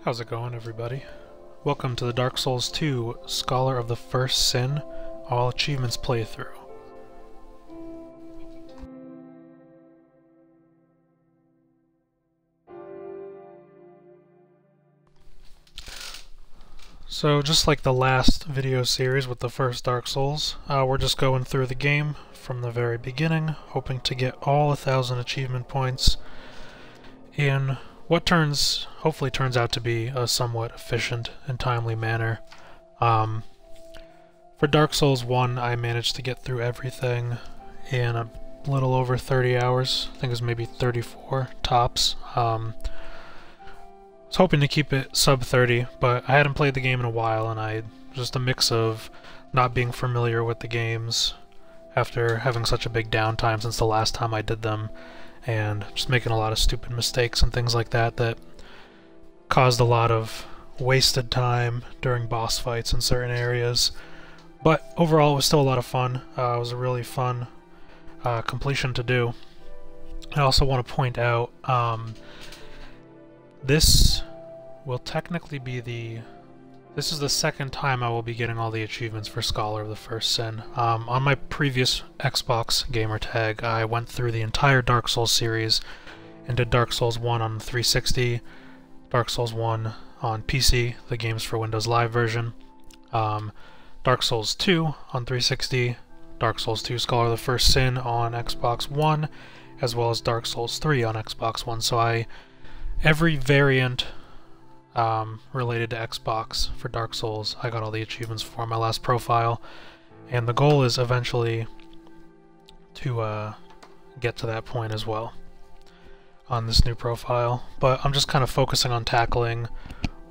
How's it going, everybody? Welcome to the Dark Souls 2 Scholar of the First Sin All Achievements playthrough. So just like the last video series with the first Dark Souls, we're just going through the game from the very beginning, hoping to get all 1,000 achievement points in what hopefully turns out to be a somewhat efficient and timely manner. For Dark Souls 1, I managed to get through everything in a little over 30 hours. I think it was maybe 34 tops. I was hoping to keep it sub 30, but I hadn't played the game in a while, and just a mix of not being familiar with the games after having such a big downtime since the last time I did them, and just making a lot of stupid mistakes and things like that that caused a lot of wasted time during boss fights in certain areas. But overall, it was still a lot of fun. It was a really fun completion to do. I also want to point out, this will technically be this is the second time I will be getting all the achievements for Scholar of the First Sin. On my previous Xbox gamer tag, I went through the entire Dark Souls series and did Dark Souls 1 on 360, Dark Souls 1 on PC, the game's for Windows Live version, Dark Souls 2 on 360, Dark Souls 2 Scholar of the First Sin on Xbox One, as well as Dark Souls 3 on Xbox One. So every variant related to Xbox for Dark Souls, I got all the achievements for my last profile, and the goal is eventually to get to that point as well on this new profile. But I'm just kind of focusing on tackling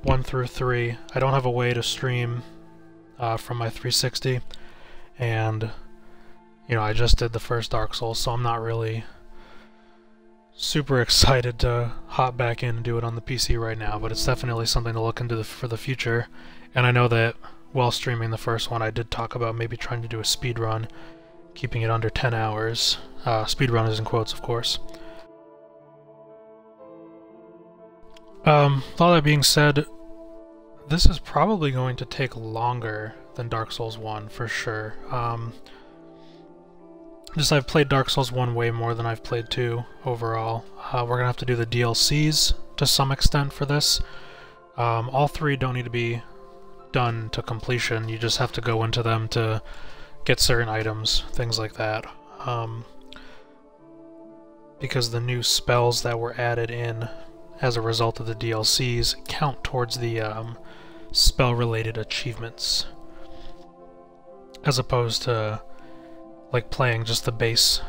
1 through 3. I don't have a way to stream from my 360, and I just did the first Dark Souls, so I'm not really super excited to hop back in and do it on the PC right now, but it's definitely something to look into for the future. And I know that while streaming the first one, I did talk about maybe trying to do a speed run, keeping it under 10 hours. Speed run is in quotes, of course. All that being said, this is probably going to take longer than Dark Souls 1 for sure. I've played Dark Souls 1 way more than I've played 2 overall. We're going to have to do the DLCs to some extent for this. All 3 don't need to be done to completion, you just have to go into them to get certain items, things like that. Because the new spells that were added in as a result of the DLCs count towards the spell-related achievements, as opposed to like playing just the base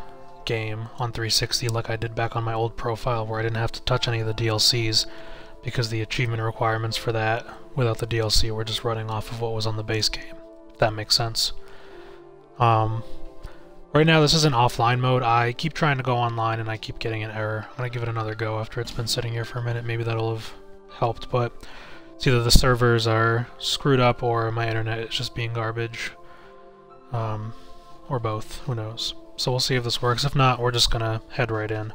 game on 360 like I did back on my old profile, where I didn't have to touch any of the DLCs because the achievement requirements for that without the DLC were just running off of what was on the base game, if that makes sense. Right now this is in offline mode. I keep trying to go online and I keep getting an error. I'm gonna give it another go after it's been sitting here for a minute. Maybe that'll have helped, but it's either the servers are screwed up or my internet is just being garbage. Or both, who knows. So we'll see if this works. If not, we're just gonna head right in.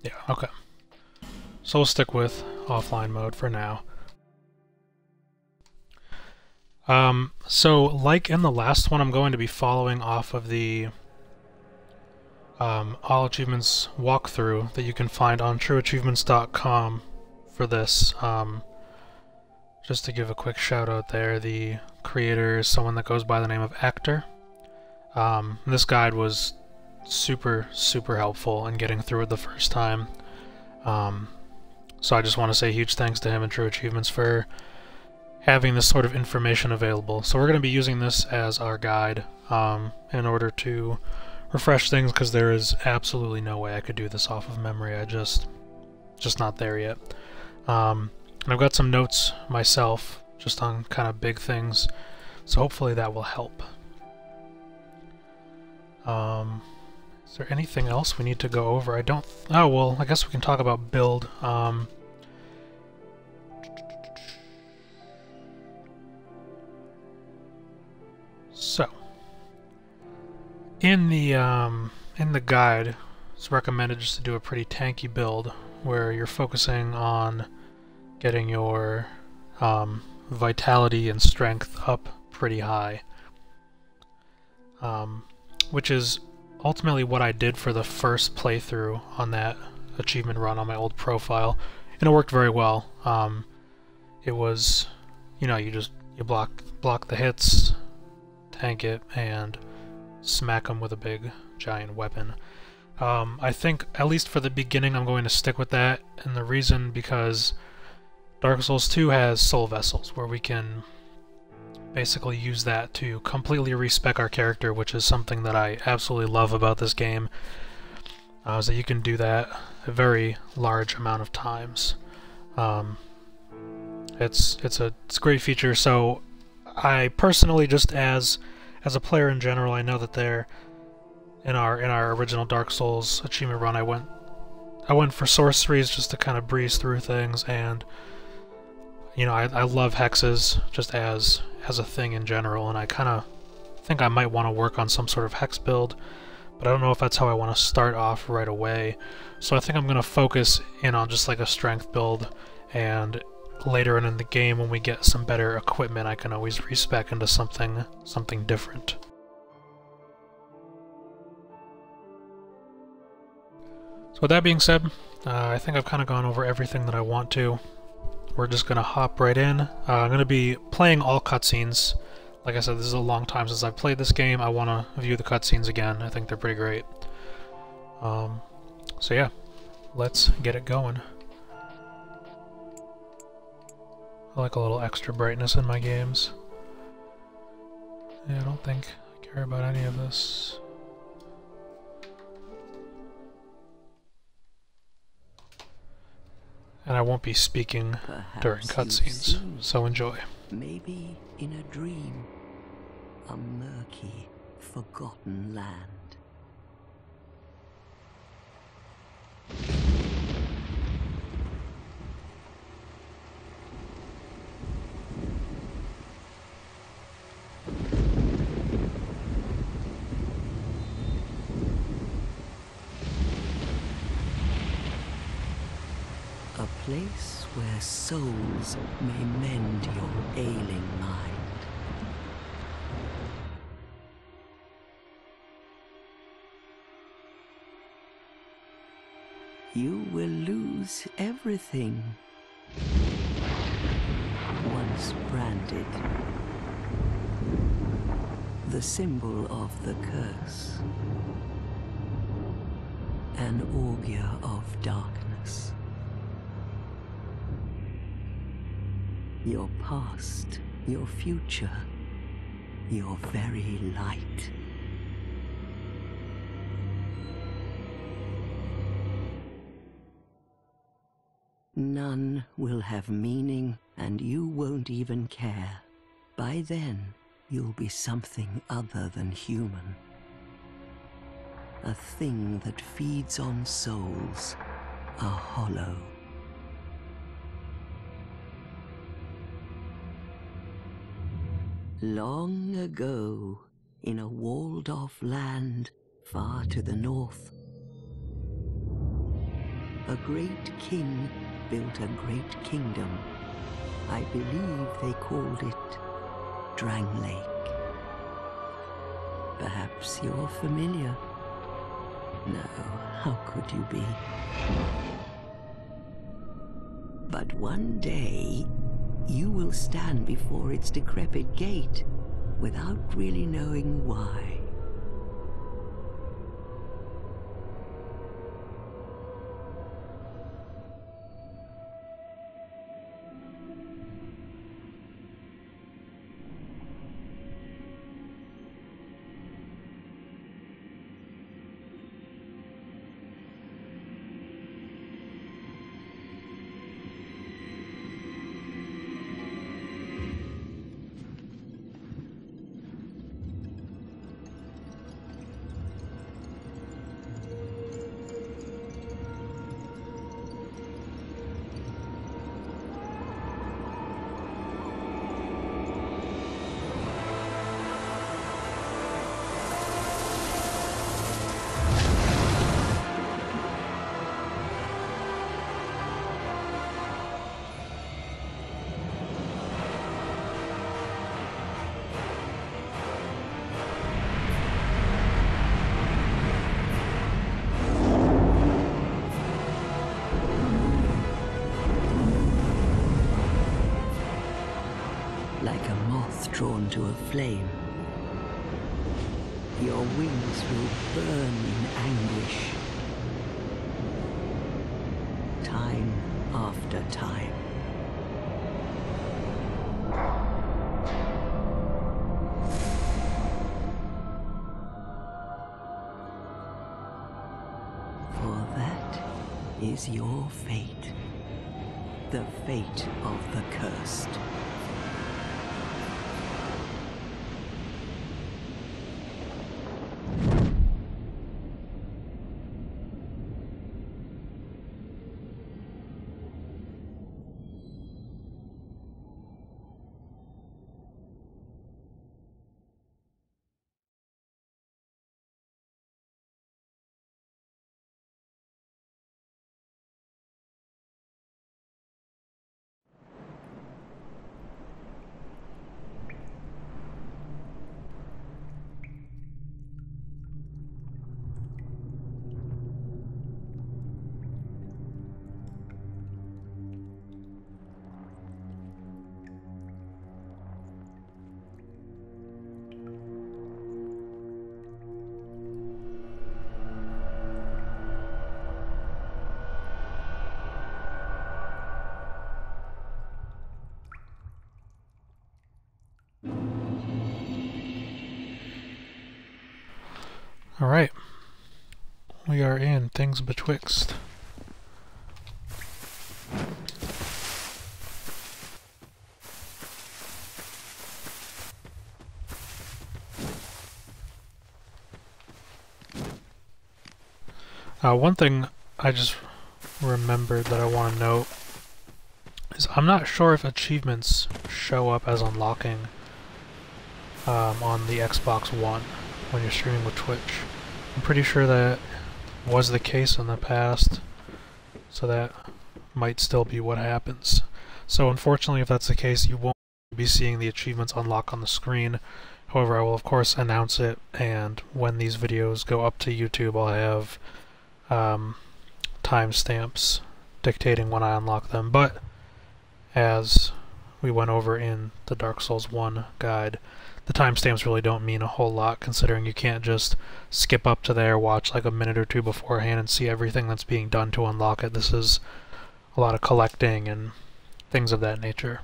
Yeah, okay. So we'll stick with offline mode for now. So like in the last one, I'm going to be following off of the All Achievements walkthrough that you can find on trueachievements.com for this. Just to give a quick shout out there, the creator is someone that goes by the name of Actor. This guide was super helpful in getting through it the first time. So I just want to say huge thanks to him and True Achievements for having this sort of information available. So we're going to be using this as our guide in order to refresh things, because there is absolutely no way I could do this off of memory. Just not there yet. And I've got some notes myself just on kind of big things, so hopefully that will help. Is there anything else we need to go over? I don't... Oh, well, I guess we can talk about build. So, in the guide, it's recommended just to do a pretty tanky build, where you're focusing on getting your vitality and strength up pretty high. Which is ultimately what I did for the first playthrough on that achievement run on my old profile, and it worked very well. It was, you know, you block the hits, tank it, and smack them with a big giant weapon. I think, at least for the beginning, I'm going to stick with that, and the reason because Dark Souls 2 has soul vessels, where we can basically use that to completely respec our character, which is something that I absolutely love about this game, is that you can do that a very large amount of times. It's a great feature. So I personally, just as a player in general, I know that there in our original Dark Souls achievement run, I went for sorceries just to kind of breeze through things, and you know, I love hexes just as a thing in general, and I kind of think I might want to work on some sort of hex build, but I don't know if that's how I want to start off right away. So I think I'm going to focus in on just like a strength build, and later in the game when we get some better equipment, I can always respec into something different. So with that being said, I think I've kind of gone over everything that I want to. We're just going to hop right in. I'm going to be playing all cutscenes. Like I said, this is a long time since I've played this game. I want to view the cutscenes again. I think they're pretty great. So yeah, let's get it going. I like a little extra brightness in my games. Yeah, I don't think I care about any of this. And I won't be speaking during cutscenes, so enjoy. Maybe in a dream, a murky, forgotten land. A place where souls may mend your ailing mind. You will lose everything. Once branded, the symbol of the curse, an augur of darkness. Your past, your future, your very light. None will have meaning, and you won't even care. By then, you'll be something other than human. A thing that feeds on souls, a hollow. Long ago, in a walled-off land far to the north, a great king built a great kingdom. I believe they called it Drang Lake. Perhaps you're familiar? No, how could you be? But one day, you will stand before its decrepit gate without really knowing why. into a flame. Your wings will burn in anguish. Time after time. For that is your fate. The fate of the cursed. Alright. We are in Things Betwixt. One thing I just remembered that I want to note is I'm not sure if achievements show up as unlocking on the Xbox One when you're streaming with Twitch. I'm pretty sure that was the case in the past, so that might still be what happens. So unfortunately, if that's the case, you won't be seeing the achievements unlock on the screen. However, I will of course announce it, and when these videos go up to YouTube, I'll have timestamps dictating when I unlock them. But as we went over in the Dark Souls 1 guide, the timestamps really don't mean a whole lot, considering you can't just skip up to there, watch like a minute or two beforehand and see everything that's being done to unlock it. This is a lot of collecting and things of that nature.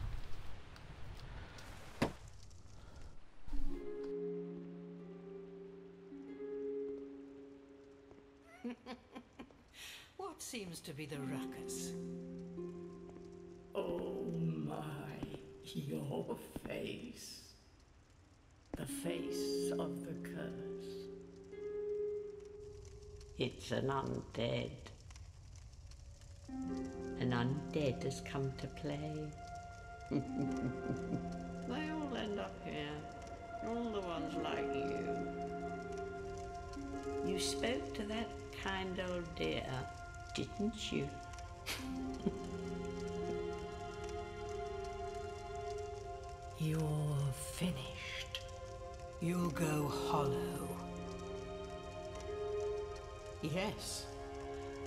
What seems to be the ruckus? Oh my, your face. The face of the curse. It's an undead. An undead has come to play. They all end up here. All the ones like you. You spoke to that kind old dear, didn't you? You're finished. You'll go hollow. Yes,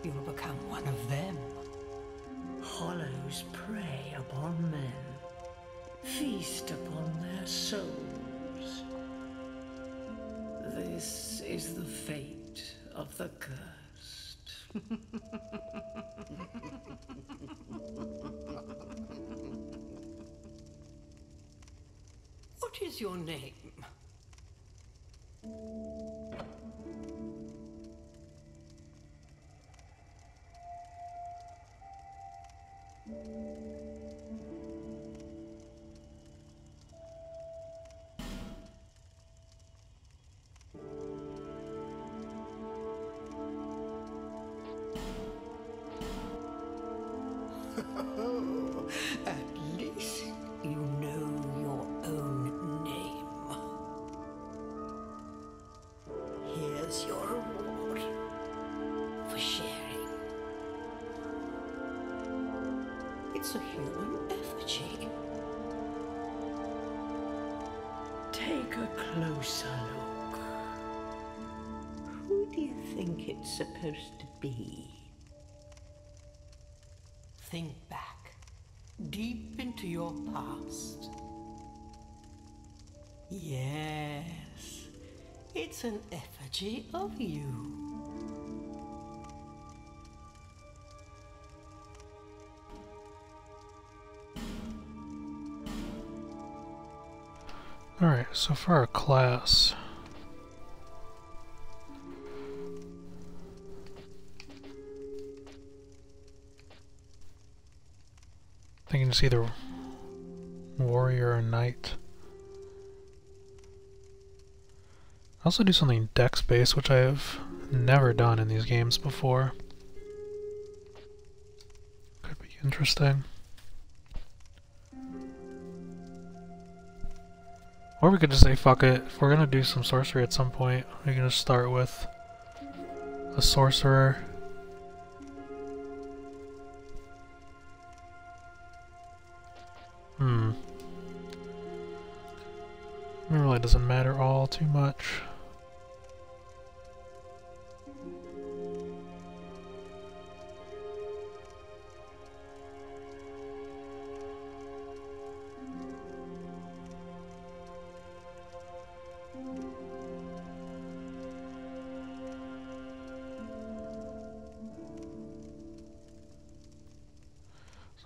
you'll become one of them. Hollows prey upon men, feast upon their souls. This is the fate of the cursed. What is your name? At least you know your own name. Here's your reward for sharing. It's a human effigy. Take a closer look. Who do you think it's supposed to be? Think back, deep into your past. Yes, it's an effigy of you. Alright, so for our class... I think it's either warrior or knight. I also do something dex-based, which I have never done in these games before. Could be interesting. Or we could just say, fuck it, if we're gonna do some sorcery at some point, we can just start with a sorcerer. It really doesn't matter all too much.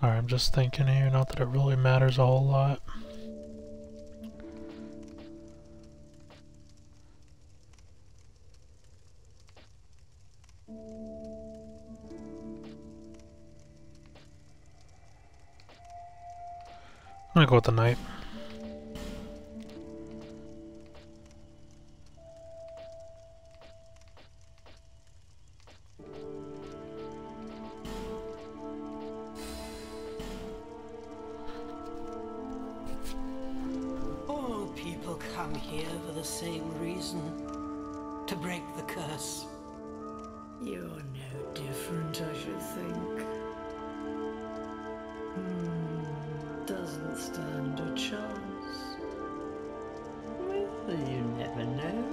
Sorry, I'm just thinking here, not that it really matters a whole lot. I'm gonna go with the knight. All people come here for the same reason. To break the curse. You're no different, I should think. Doesn't stand a chance. Well, you never know.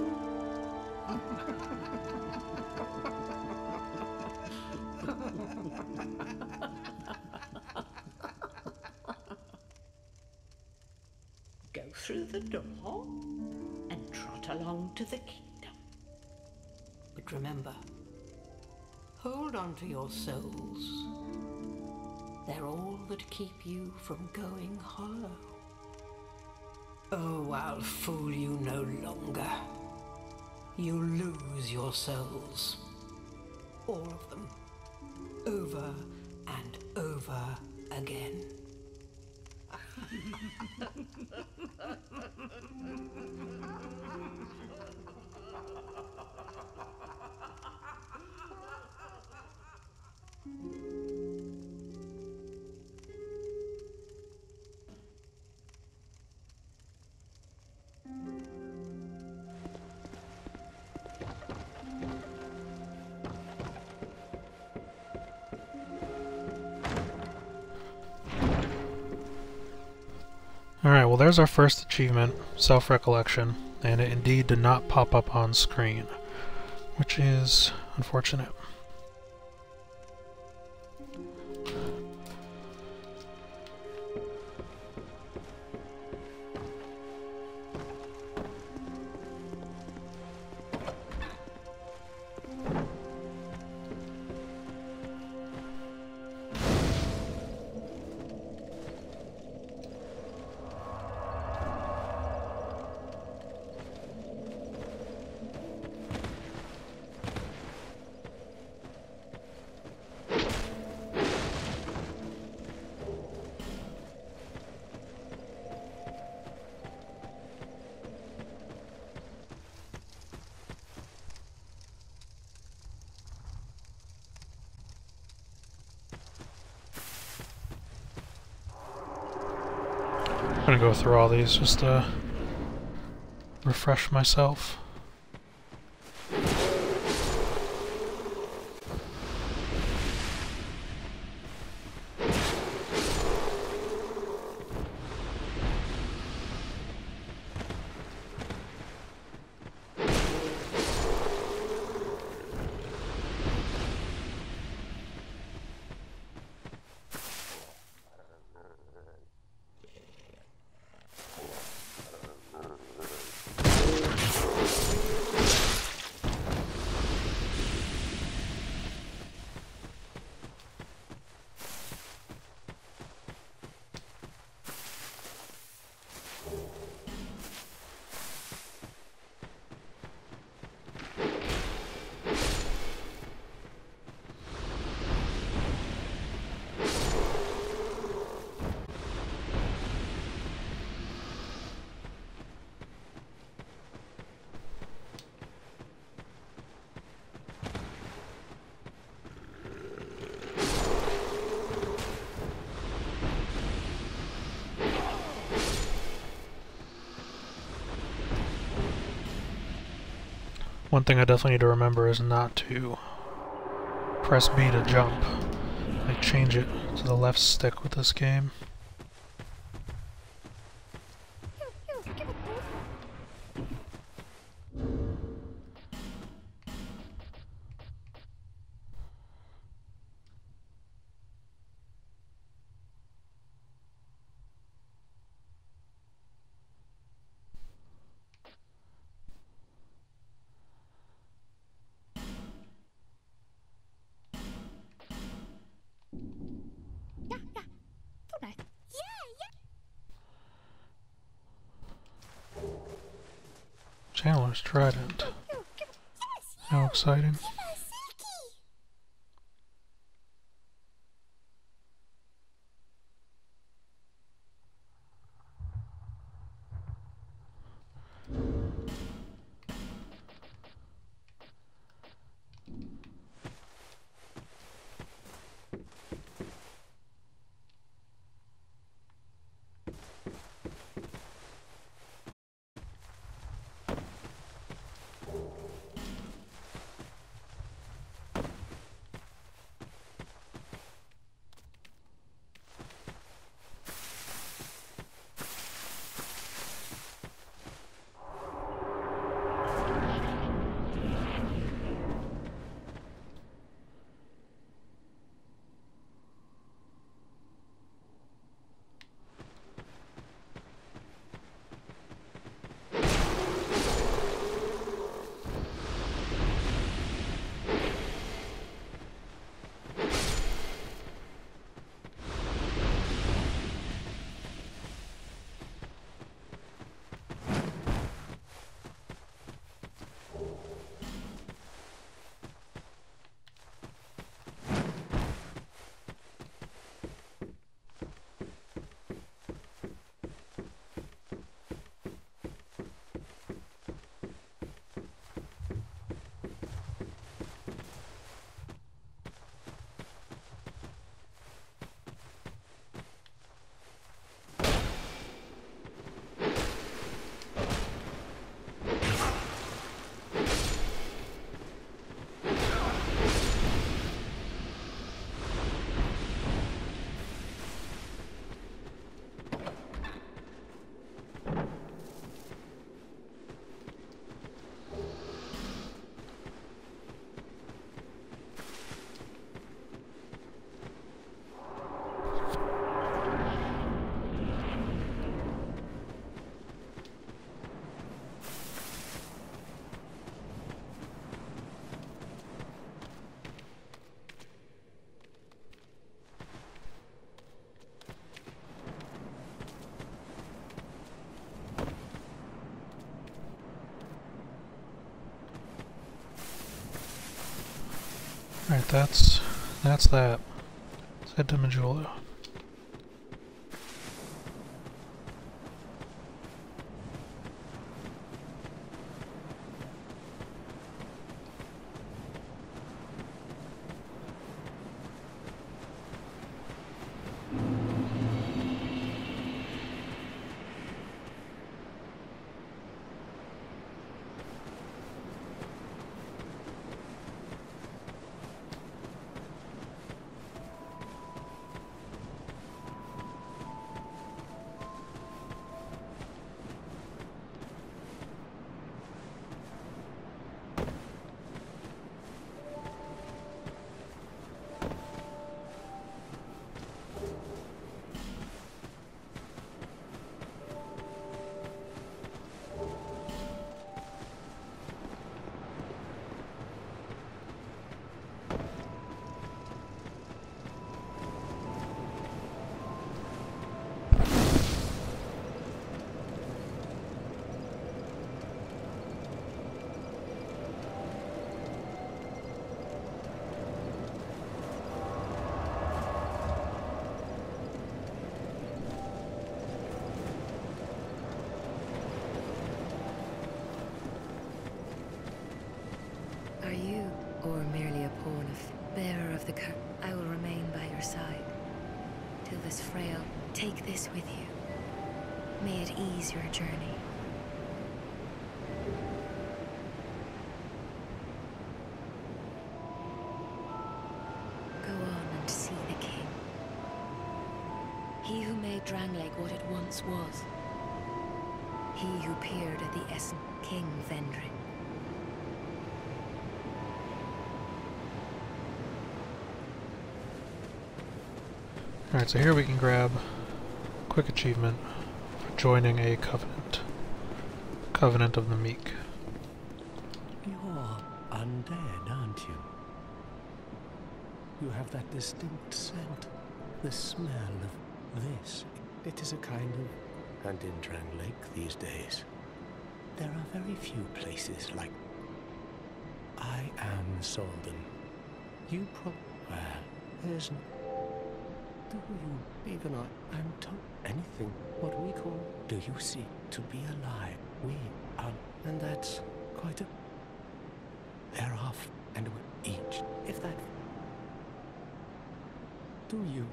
Go through the door and trot along to the kingdom. But remember, hold on to your souls. They're all that keep you from going hollow. Oh, I'll fool you no longer. You lose your souls. All of them. Over and over again. Alright, well there's our first achievement, self-recollection, and it indeed did not pop up on screen, which is unfortunate. I'm gonna go through all these just to refresh myself. One thing I definitely need to remember is not to press B to jump. I change it to the left stick with this game. Chandler's Trident. How exciting. Alright, that's that. Let's head to Majula. Or merely a pawn of bearer of the curse, I will remain by your side till this frail. Take this with you. May it ease your journey. He who made Drangleic what it once was. He who peered at the essence, King Vendrick. Alright, so here we can grab a quick achievement for joining a covenant. Covenant of the Meek. You're undead, aren't you? You have that distinct scent, the smell of this. It is a kind of... And in Drangleic these days, there are very few places like... I am Solden. You well, there's... Do you, even I'm told anything, what we call, do you see, to be alive, we are, and that's quite a... They're off, and we're each, if that... Do you,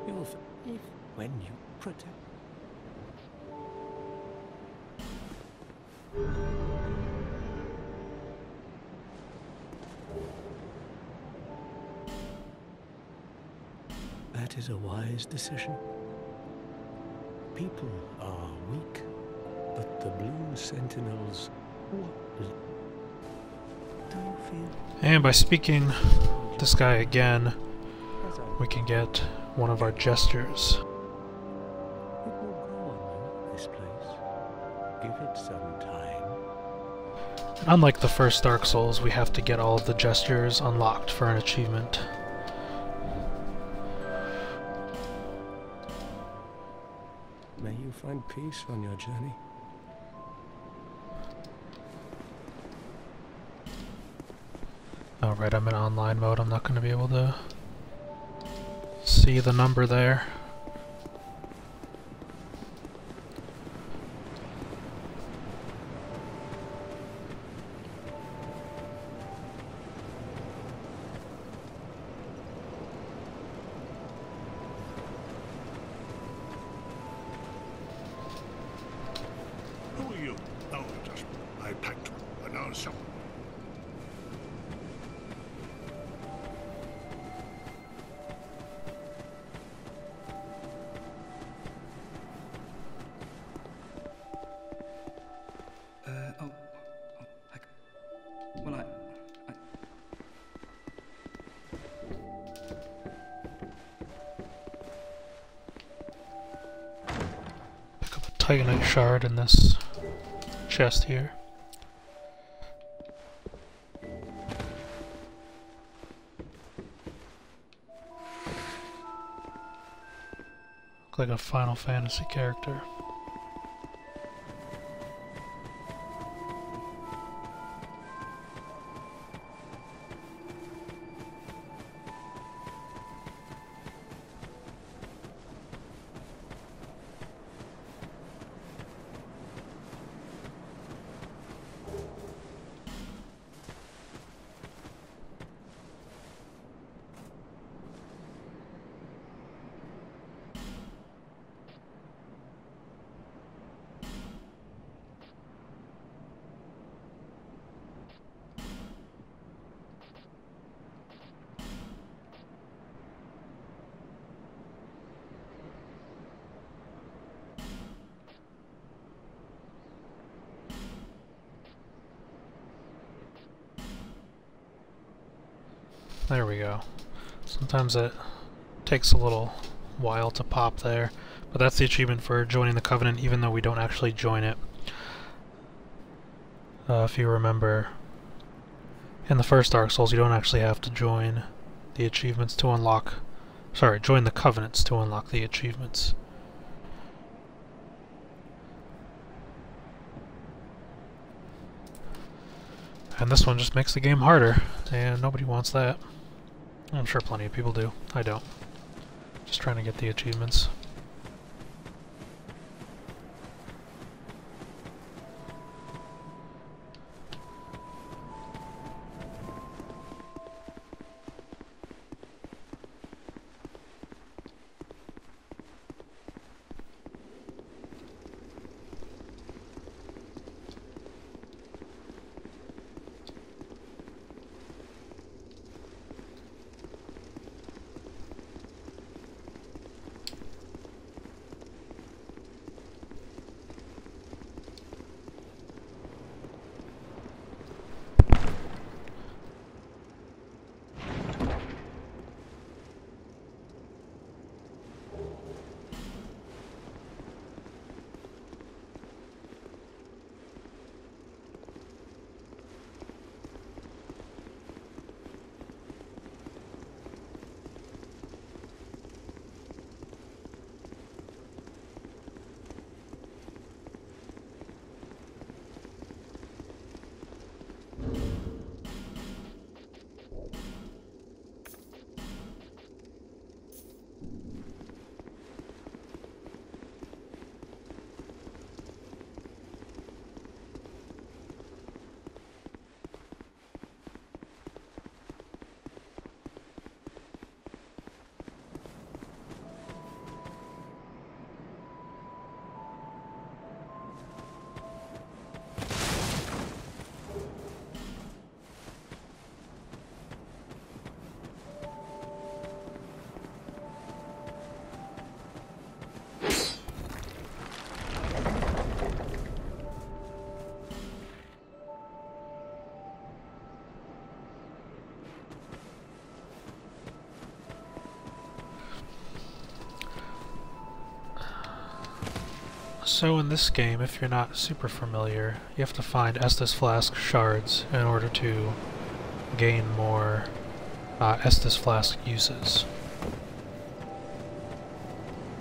you'll, if, when you protect... That is a wise decision. People are weak, but the blue sentinels... What do you feel? And by speaking this guy again, we can get one of our gestures. It will grow on you, this place. Give it some time. Unlike the first Dark Souls, we have to get all of the gestures unlocked for an achievement. May you find peace on your journey. Alright, I'm in online mode. I'm not going to be able to see the number there. Who are you? Oh, just I packed an answer. Pick up a Titanite shard in this chest here. Look like a Final Fantasy character. There we go. Sometimes it takes a little while to pop there, but that's the achievement for joining the Covenant, even though we don't actually join it. If you remember, in the first Dark Souls, you don't actually have to join the achievements to unlock... Sorry, join the Covenants to unlock the achievements. And this one just makes the game harder, and nobody wants that. I'm sure plenty of people do. I don't. Just trying to get the achievements. So in this game, if you're not super familiar, you have to find Estus Flask shards in order to gain more Estus Flask uses.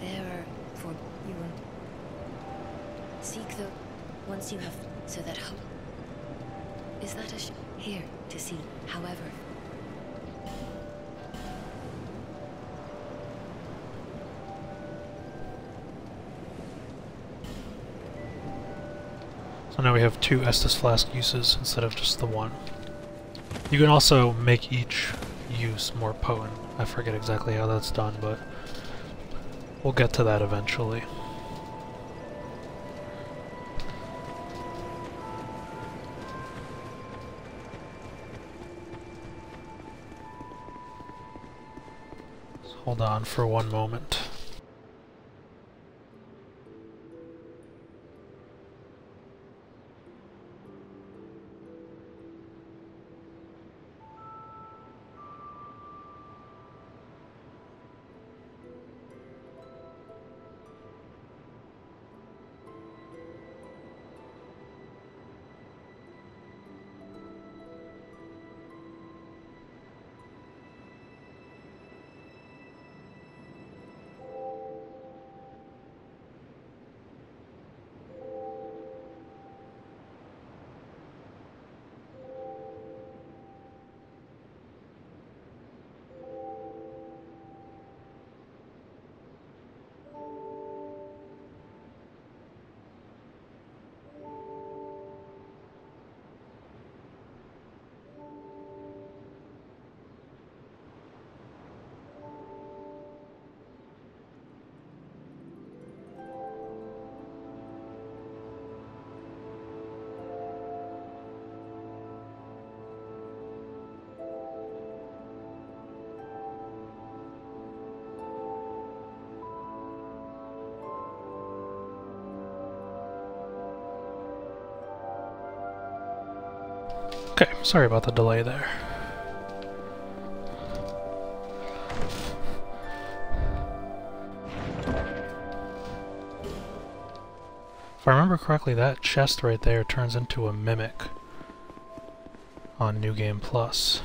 There are for you. Seek the once you have so that hope. Is that a here to see? However. So now we have 2 Estus Flask uses instead of just the 1. You can also make each use more potent. I forget exactly how that's done, but we'll get to that eventually. So hold on for one moment. Okay, sorry about the delay there. If I remember correctly, that chest right there turns into a mimic on New Game Plus.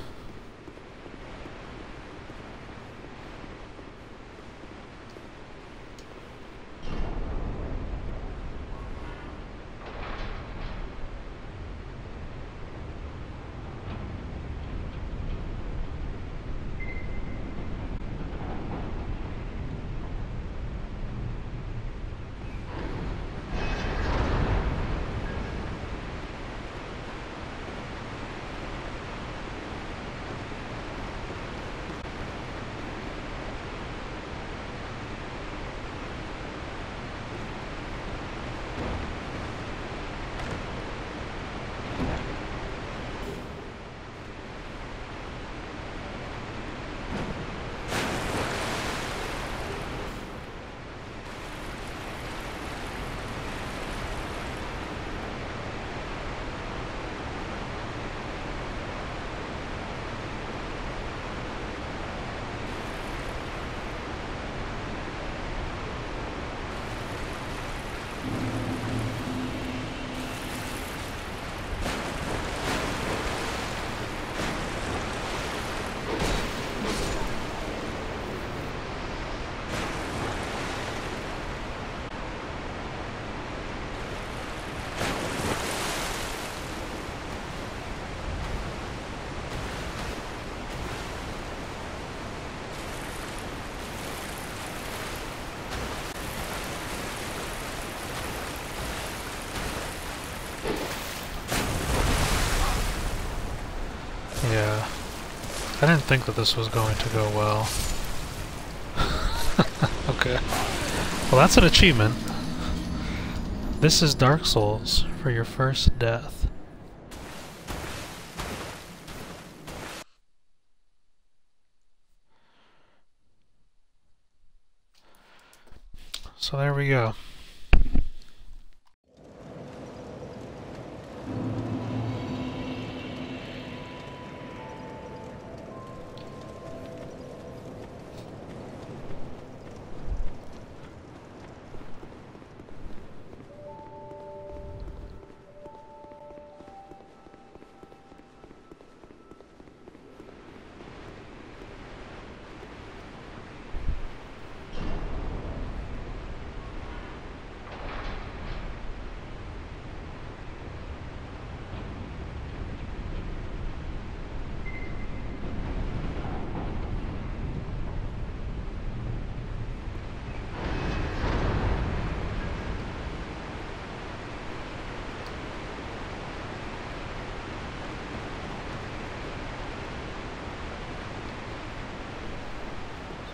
Yeah, I didn't think that this was going to go well. Okay. Well, that's an achievement. This is Dark Souls for your first death. So there we go.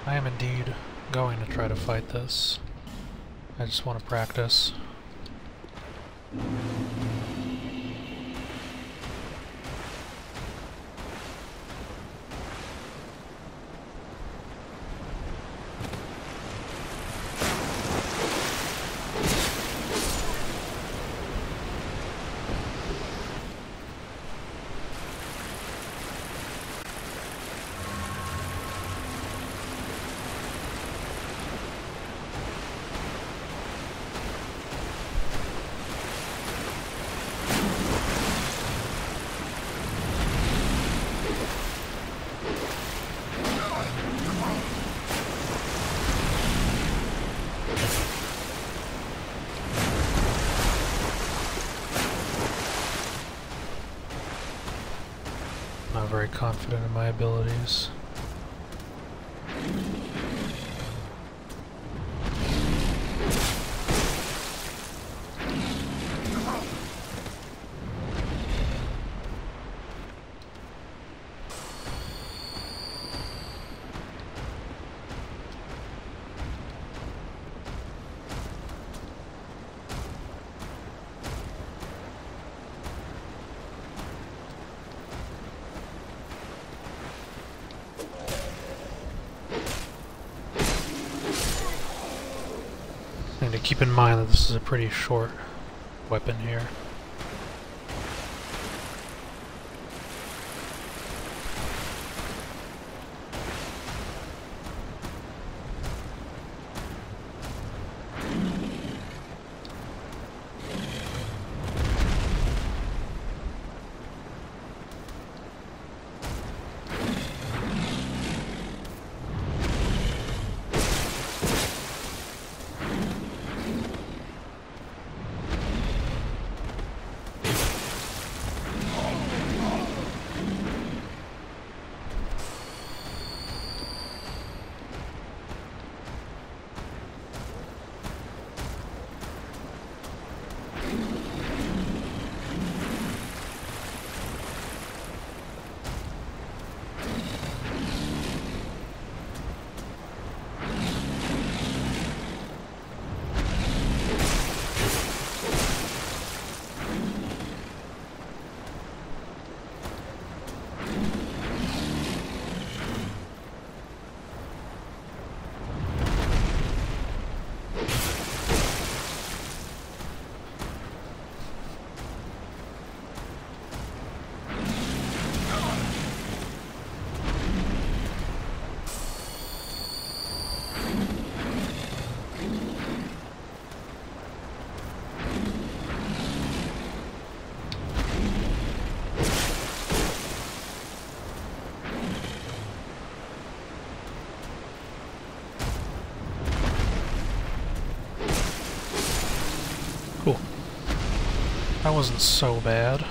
I am indeed going to try to fight this. I just want to practice. Not very confident in my abilities. And to keep in mind that this is a pretty short weapon here. Cool. That wasn't so bad.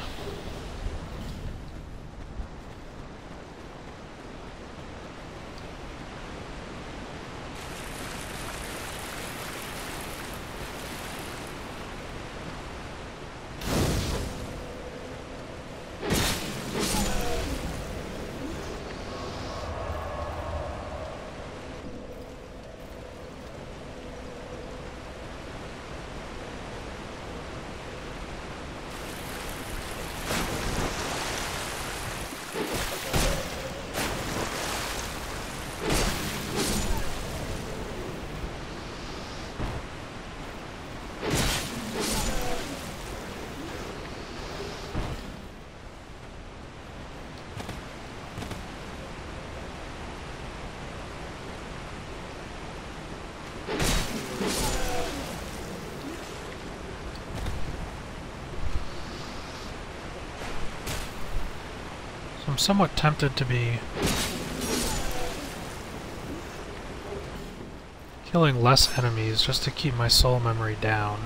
I'm somewhat tempted to be killing less enemies just to keep my soul memory down.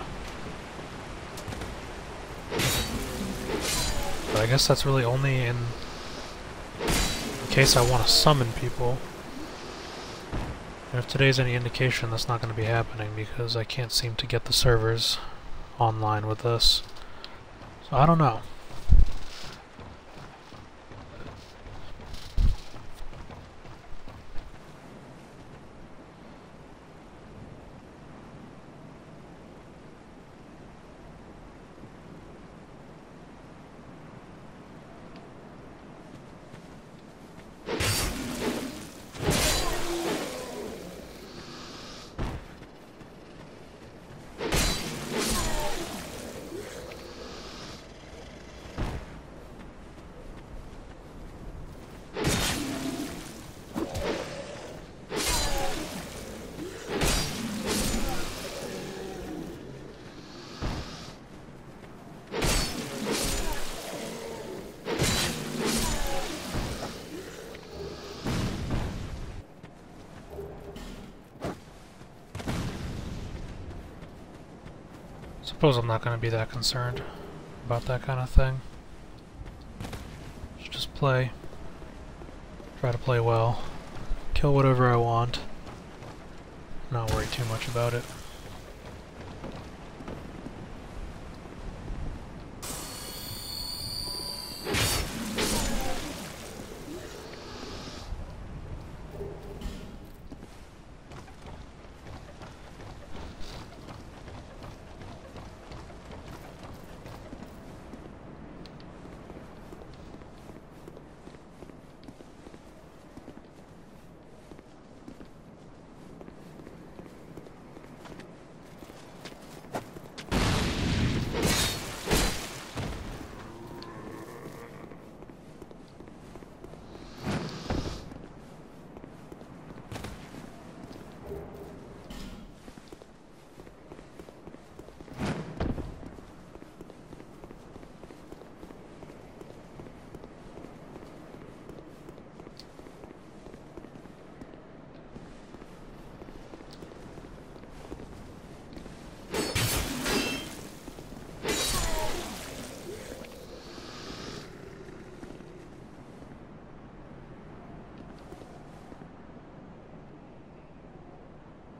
But I guess that's really only in case I want to summon people. And if today's any indication, that's not going to be happening because I can't seem to get the servers online with this. So I don't know. Suppose I'm not going to be that concerned about that kind of thing. Should just play. Try to play well. Kill whatever I want. Not worry too much about it.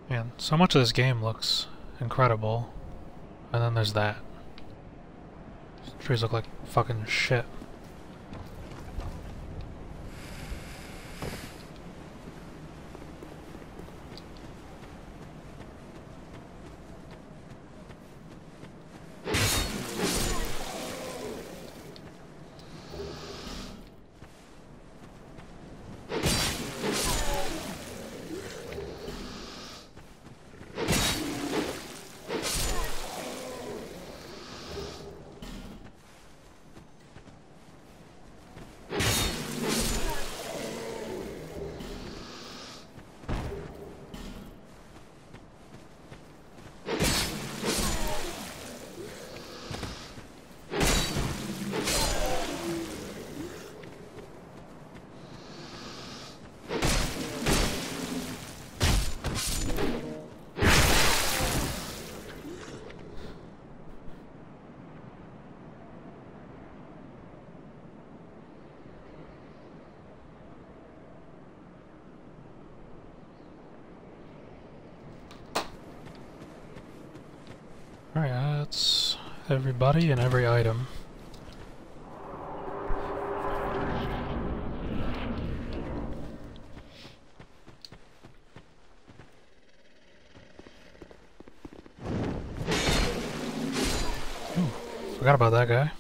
Man, so much of this game looks incredible, and then there's that. These trees look like fucking shit. Alright, that's everybody and every item. Ooh, forgot about that guy.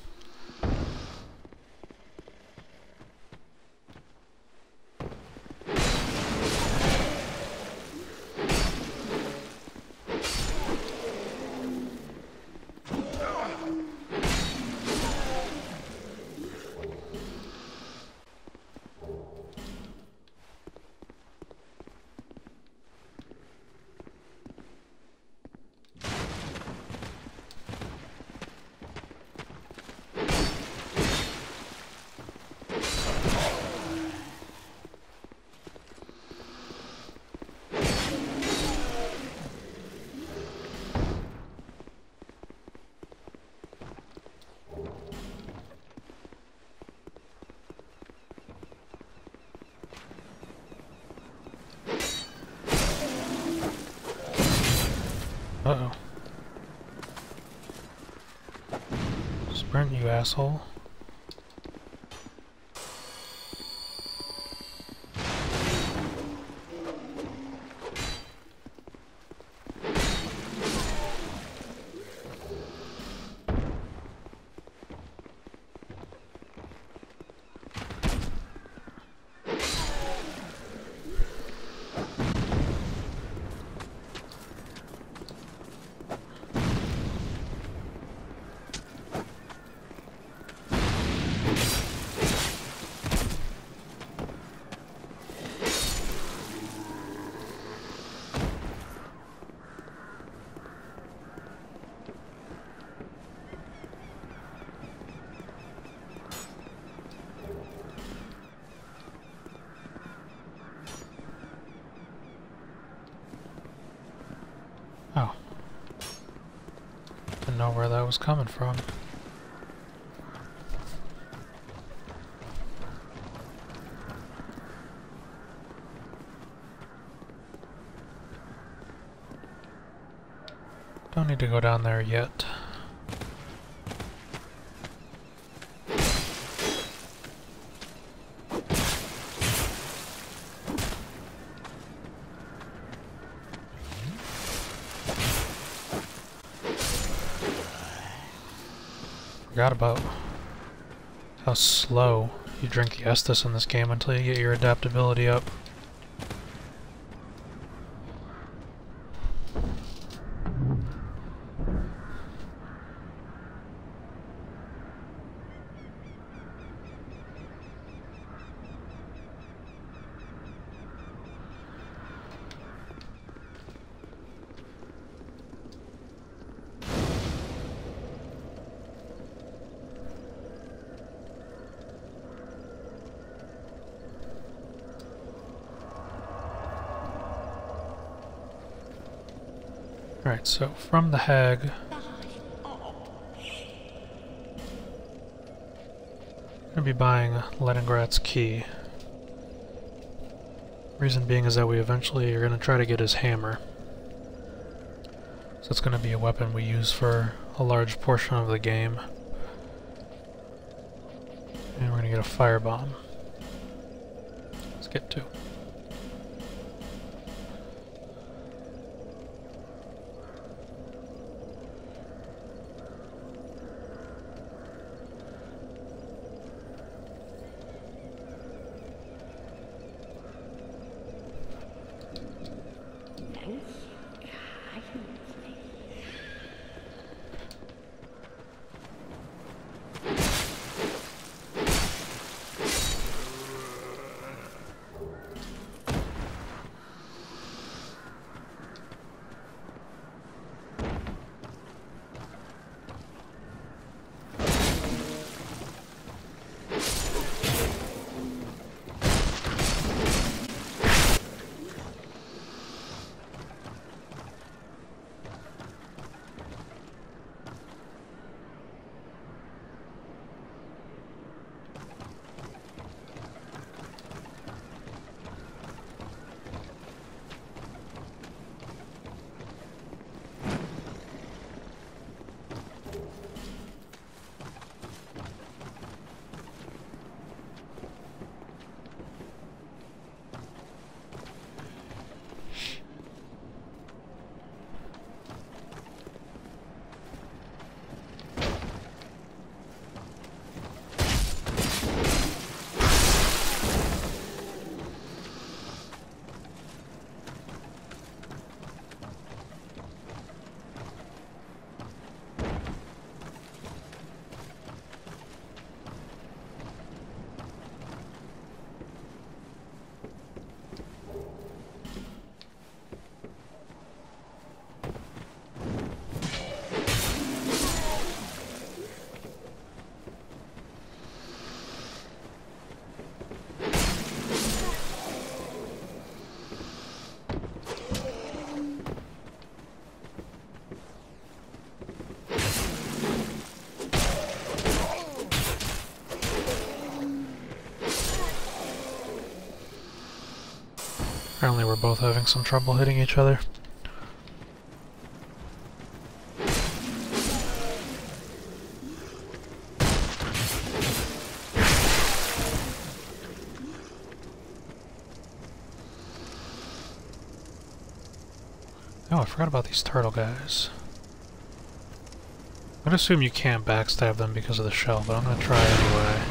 Uh-oh. Sprint, you asshole. know where that was coming from. Don't need to go down there yet. Forgot about how slow you drink the Estus in this game until you get your adaptability up. Alright, so from the hag, I'm going to be buying Leningrad's key. Reason being is that we eventually are going to try to get his hammer. So it's going to be a weapon we use for a large portion of the game. And we're going to get a firebomb. Let's get to. Apparently we're both having some trouble hitting each other. Oh, I forgot about these turtle guys. I'd assume you can't backstab them because of the shell, but I'm gonna try anyway.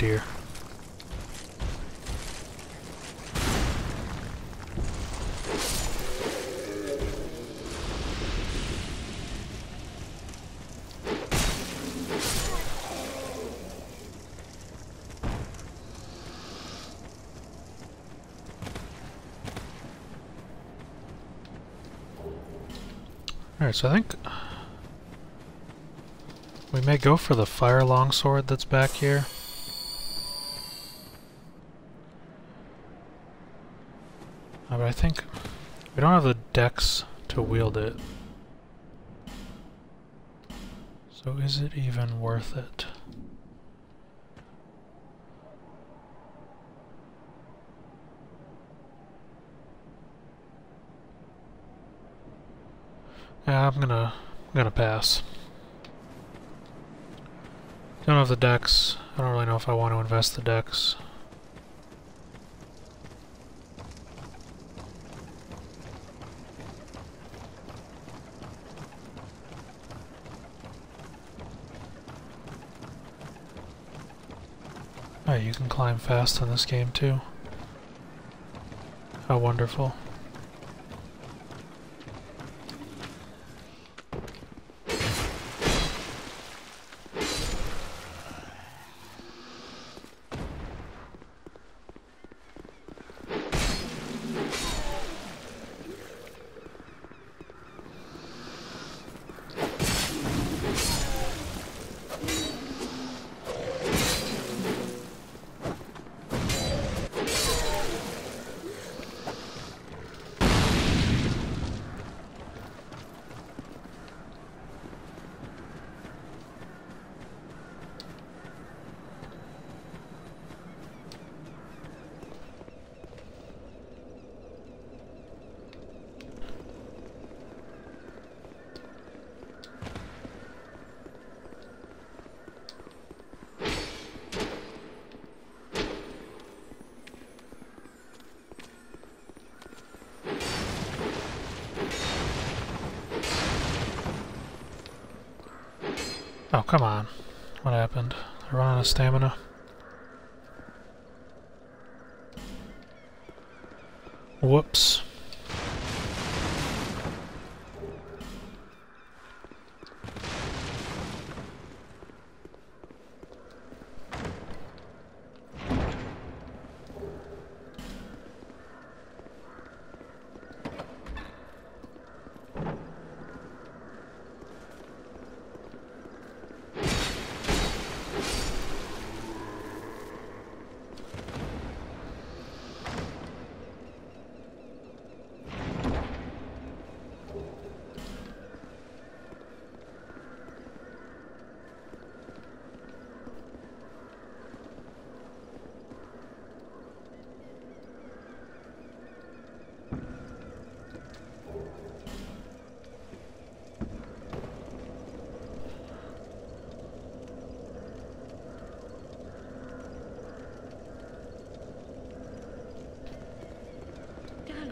dear. Alright, so I think we may go for the fire longsword that's back here. But I think we don't have the dex to wield it. So is it even worth it? Yeah, I'm gonna pass. Don't have the dex. I don't really know if I want to invest the dex. Oh, you can climb fast in this game too. How wonderful. Oh, come on. What happened? I run out of stamina? Whoops.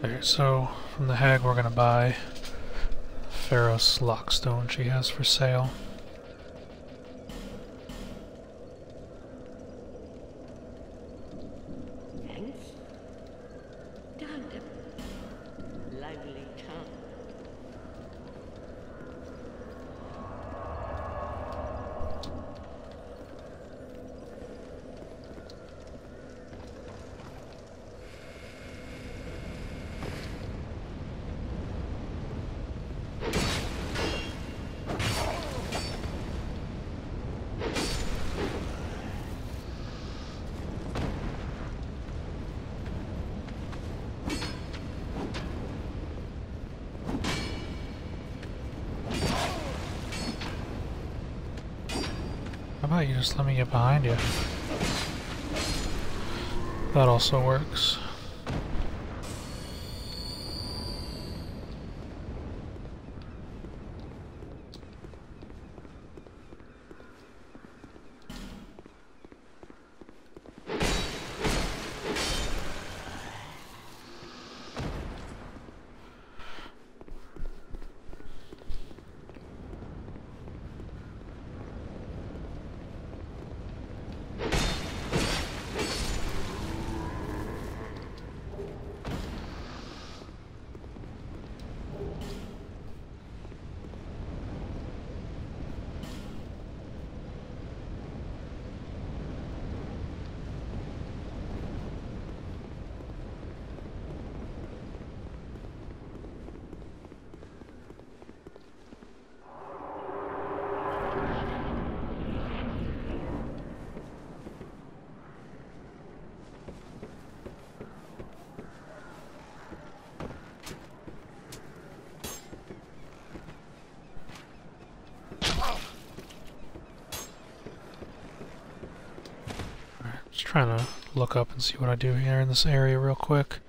Okay, so from the hag we're gonna buy Pharaoh's Lockstone she has for sale. Thanks. Down to lively tongue. How about you just let me get behind you? That also works. Just trying to look up and see what I do here in this area real quick.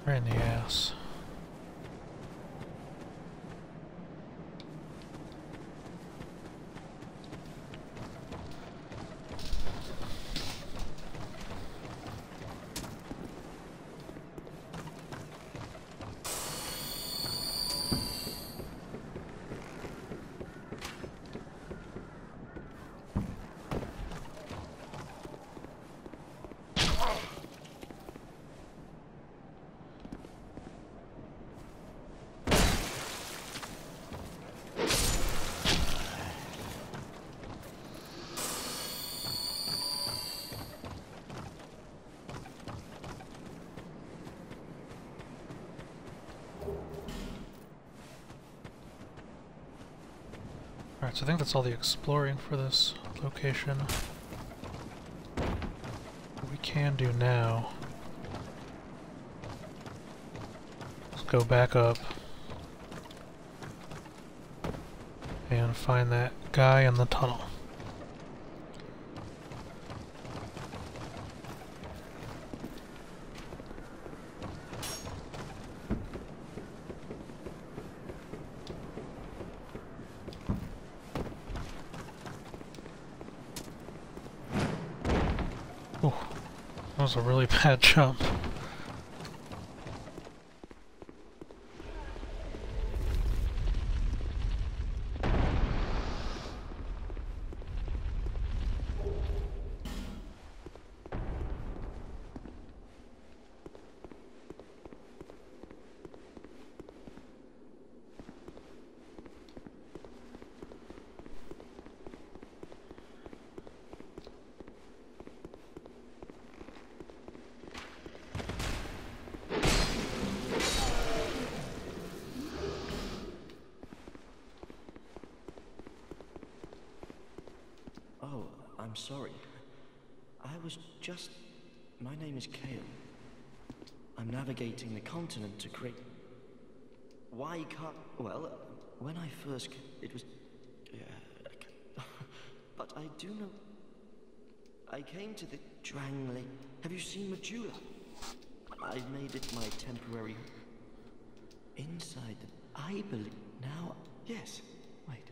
Right in the ass. Alright, so I think that's all the exploring for this location. What we can do now is go back up and find that guy in the tunnel. That was a really bad jump. I'm sorry. I was just... My name is Kale. I'm navigating the continent to create... Why can't... Well, when I first... It was... but I do know... I came to the Drang Lake. Have you seen Majula? I've made it my temporary... Inside the... I believe... Now... Yes. Wait.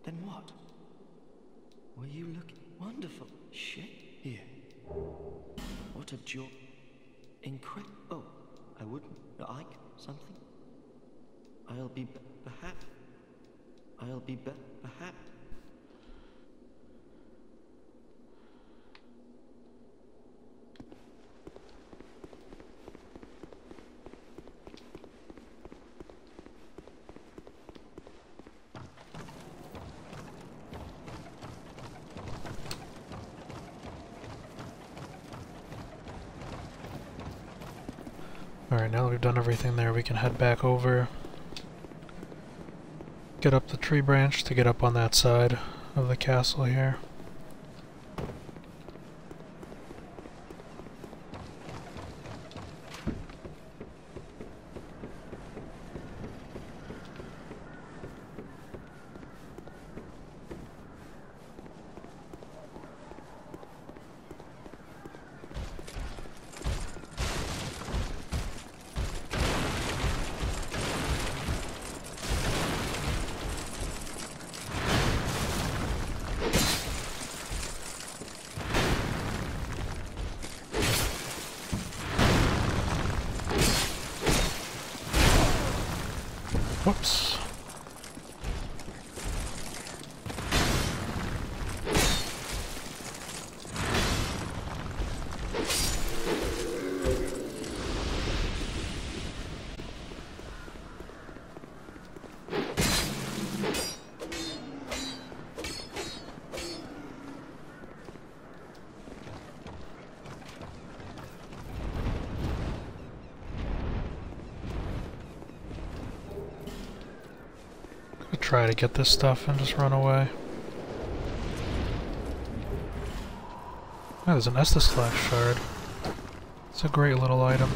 Then what? Were you looking... Wonderful. Shit. Here. What a joy. Incredible. Oh, I wouldn't. Ike, something? I'll be perhaps. I'll be perhaps. Alright, now that we've done everything there, we can head back over. Get up the tree branch to get up on that side of the castle here. Whoops. Try to get this stuff and just run away. Oh, there's an Estus Flash shard. It's a great little item.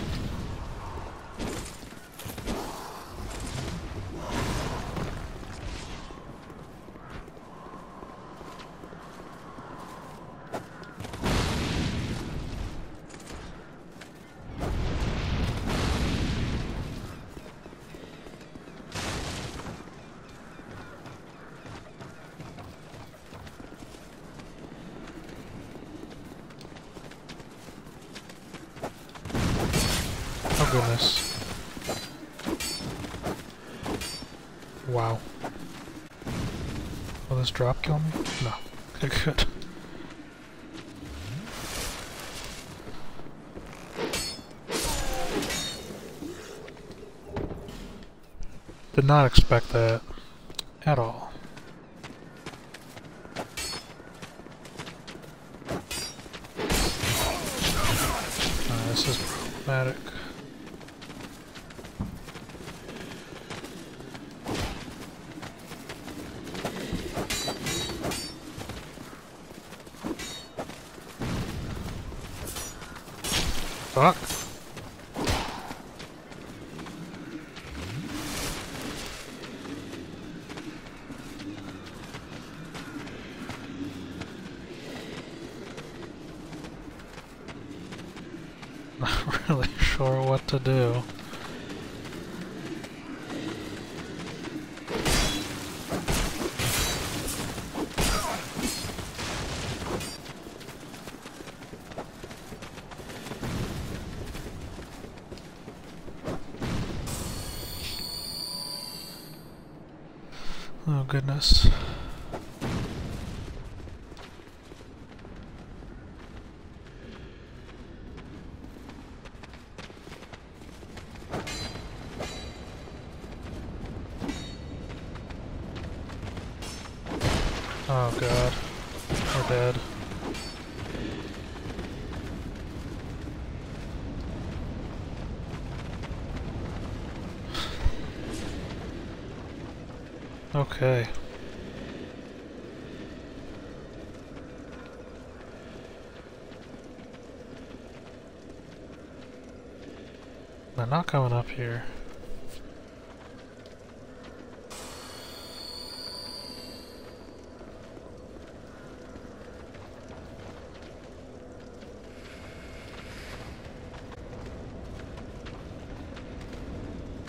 Oh goodness. Wow. Will this drop kill me? No. Okay, good. Did not expect that at all. This is problematic. Fuck. Not really sure what to do. Oh goodness. Oh god. We're dead. Okay. They're not coming up here.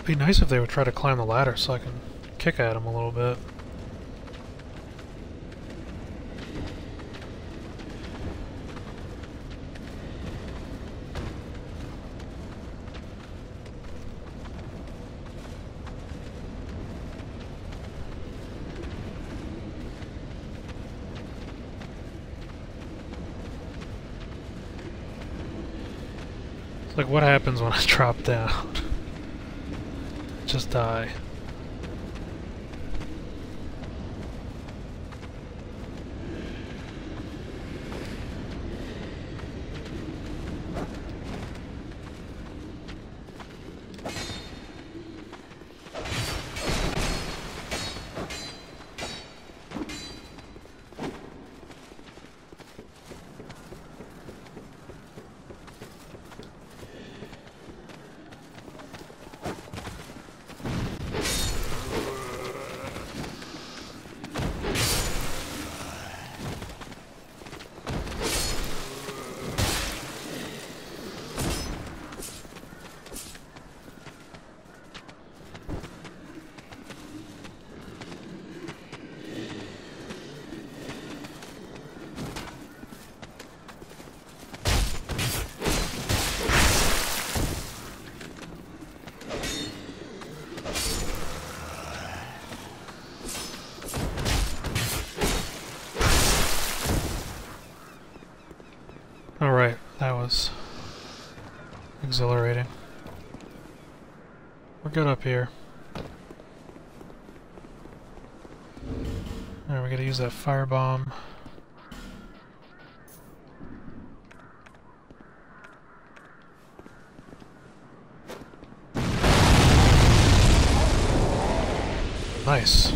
It'd be nice if they would try to climb the ladder so I can kick at them a little bit. It's like, what happens when I drop down? Just die. Alright, that was exhilarating. We're good up here. Alright, we gotta use that firebomb. Nice.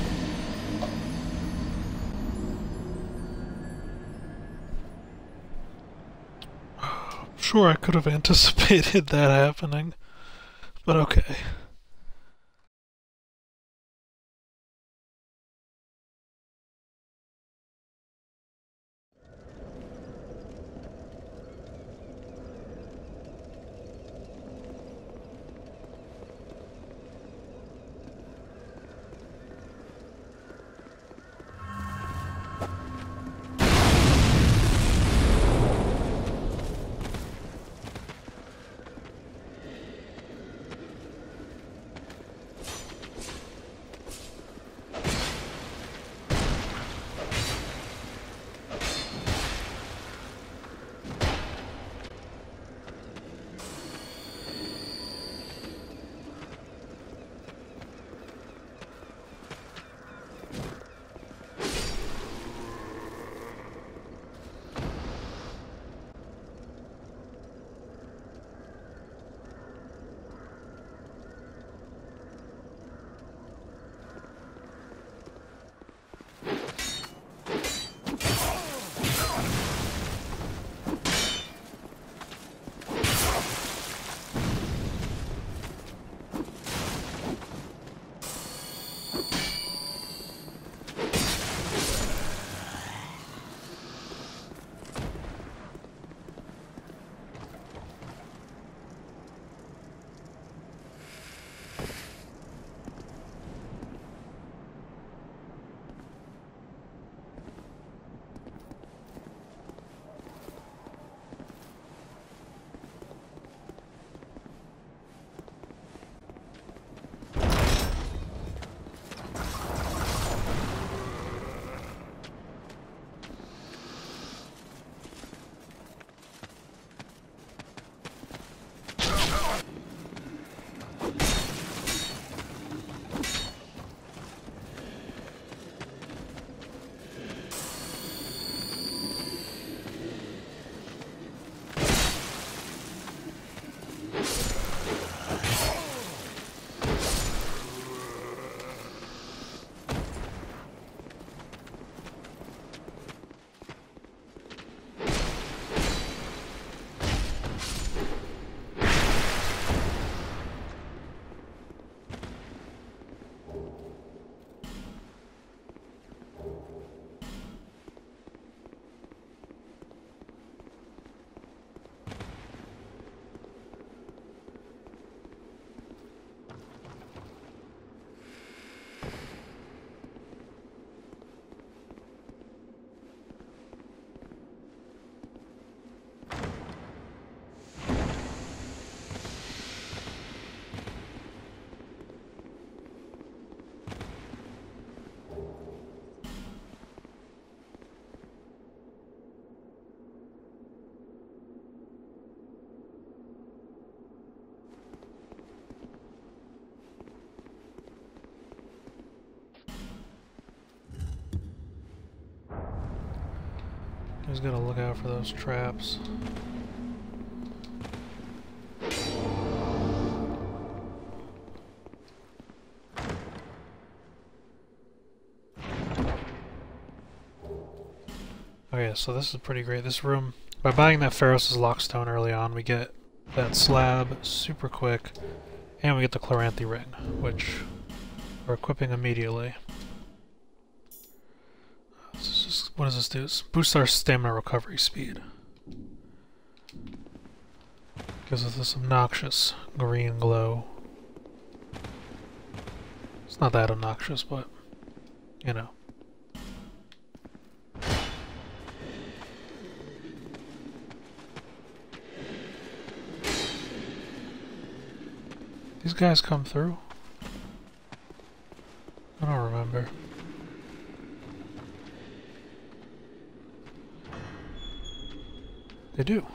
Sure, I could have anticipated that happening, but okay. Just gotta look out for those traps. Okay, so this is pretty great. This room, by buying that Pharos' Lockstone early on, we get that slab super quick, and we get the Chloranthy ring, which we're equipping immediately. What does this do? It boosts our stamina recovery speed. Gives us this obnoxious green glow. It's not that obnoxious, but, you know. These guys come through? I don't remember. They do.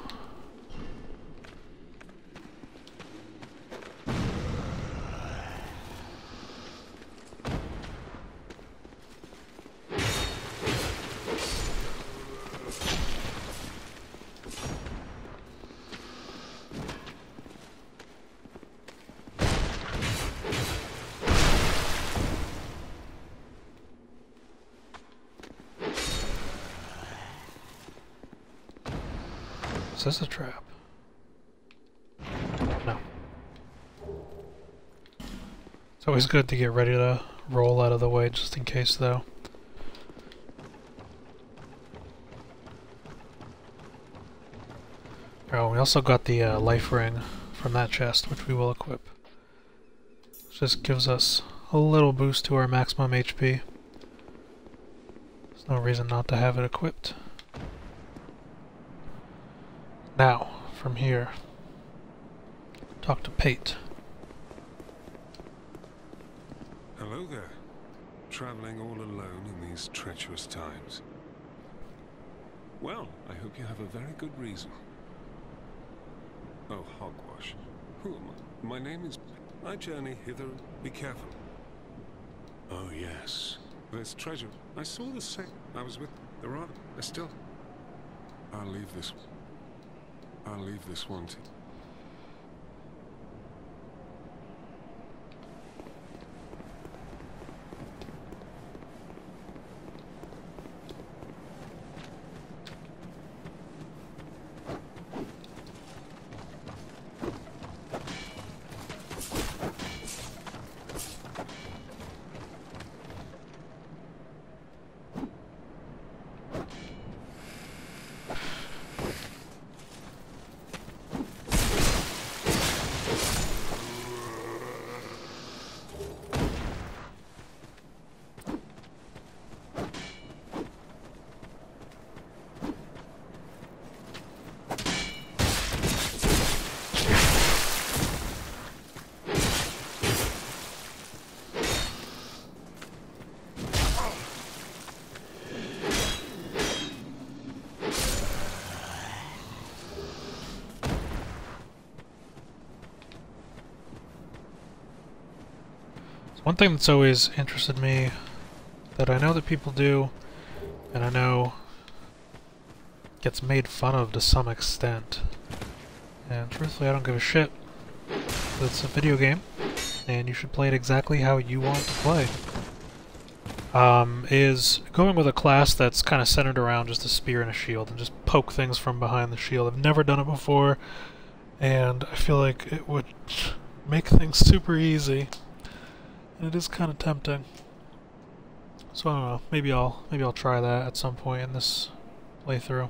Is this a trap? No. It's always good to get ready to roll out of the way just in case, though. Oh, we also got the life ring from that chest, which we will equip. Which just gives us a little boost to our maximum HP. There's no reason not to have it equipped. Now, from here, talk to Pate. Hello there. Traveling all alone in these treacherous times. Well, I hope you have a very good reason. Oh, hogwash. Who am I? My name is... I journey hither. Be careful. Oh, yes. There's treasure. I saw the same. I was with... There are... I still... I'll leave this one to... One thing that's always interested me, that I know that people do, and I know gets made fun of to some extent, and truthfully I don't give a shit. It's a video game, and you should play it exactly how you want to play. Is going with a class that's kind of centered around just a spear and a shield, and just poke things from behind the shield. I've never done it before, and I feel like it would make things super easy. It is kind of tempting. So I don't know, maybe I'll try that at some point in this playthrough.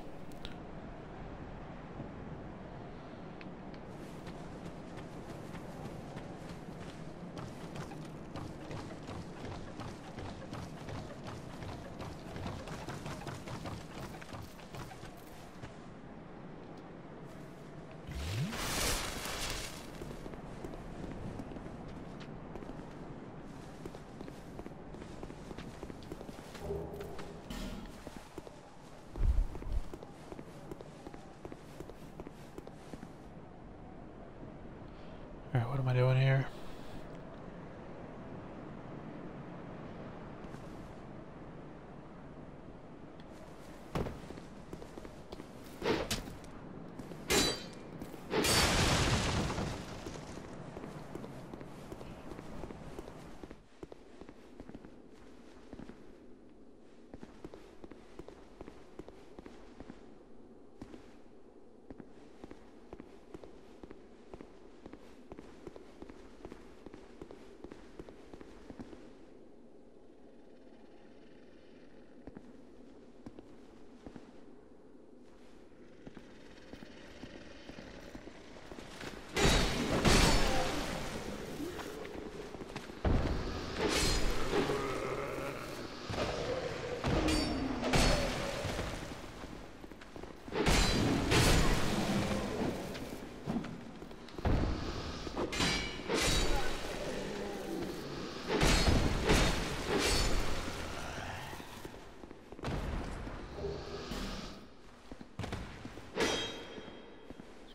Alright, what am I doing here?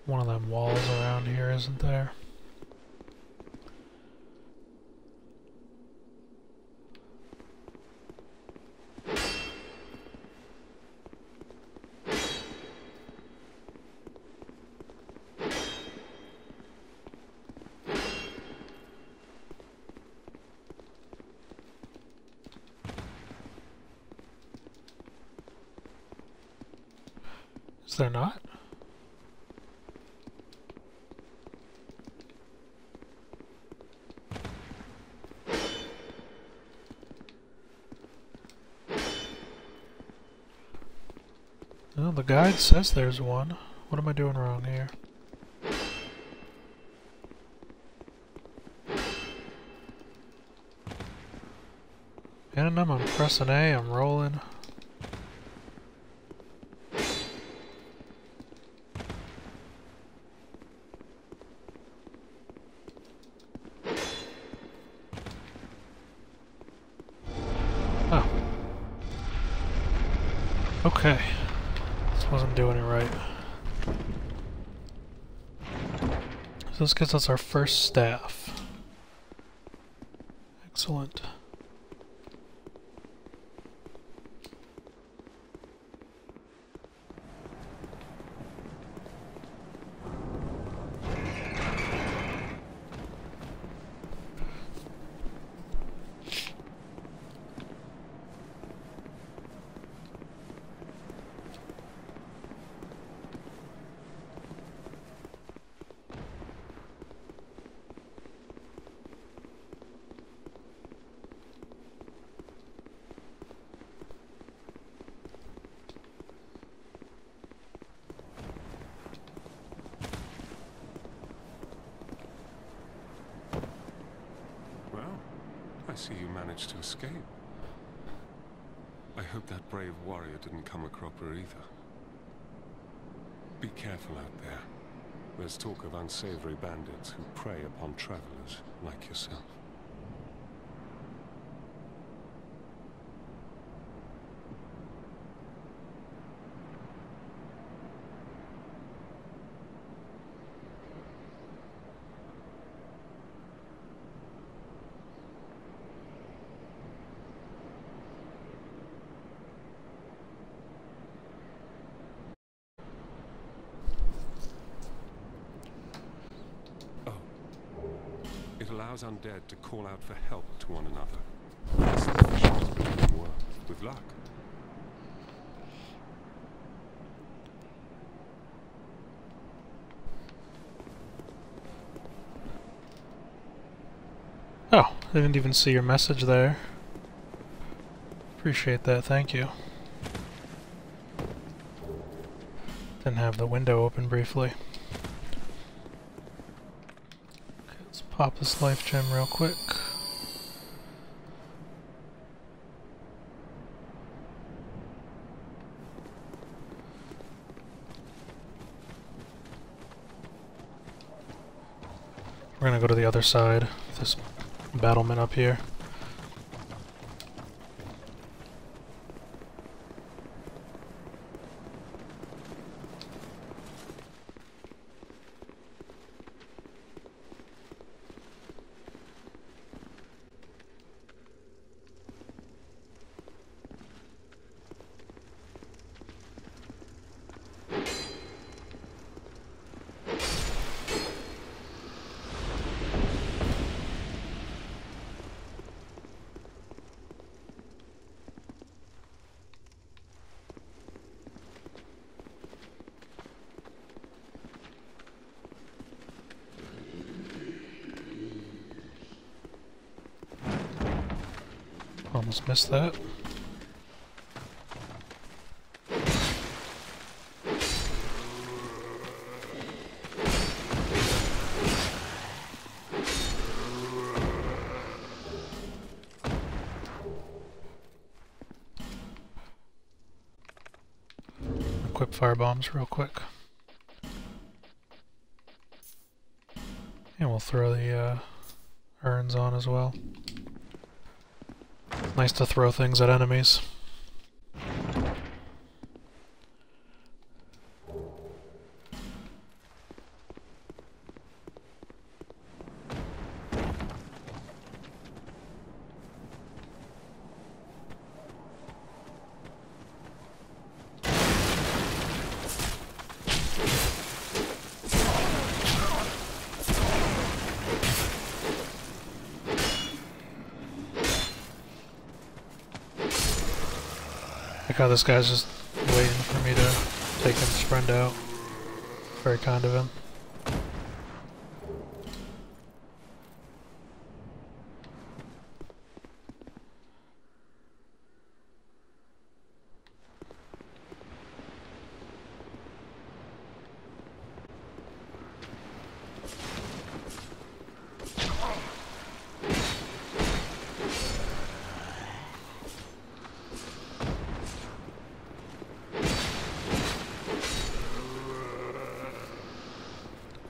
one of them walls around here, isn't there? Is there not? Well, the guide says there's one. What am I doing wrong here? Hitting them, I'm pressing A, I'm rolling. Oh. Okay. This wasn't doing it right. So this gets us our first staff. Excellent. I see you managed to escape. I hope that brave warrior didn't come a cropper either. Be careful out there. There's talk of unsavory bandits who prey upon travelers like yourself. It allows Undead to call out for help to one another. It's the efficient building work, with luck. Oh, I didn't even see your message there. Appreciate that, thank you. Didn't have the window open briefly. Pop this life gem real quick. We're gonna go to the other side, this battlement up here. Almost missed that. Equip fire bombs real quick. And we'll throw the urns on as well. Nice to throw things at enemies. Like how this guy's just waiting for me to take him sprint out. Very kind of him.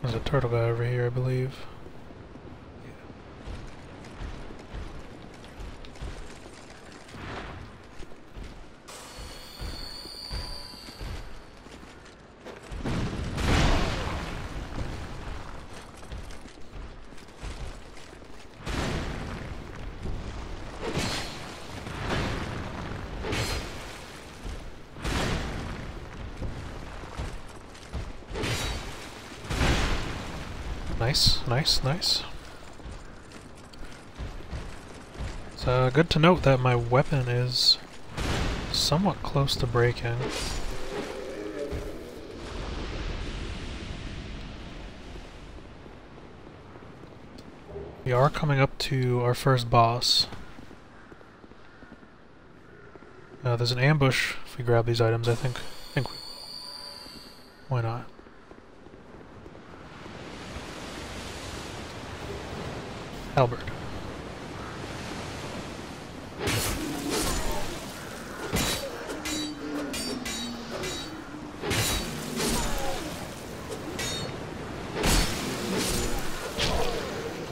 There's a turtle guy over here, I believe. Nice, nice, nice. It's good to note that my weapon is somewhat close to breaking. We are coming up to our first boss. There's an ambush if we grab these items, I think we will. Why not? Halberd.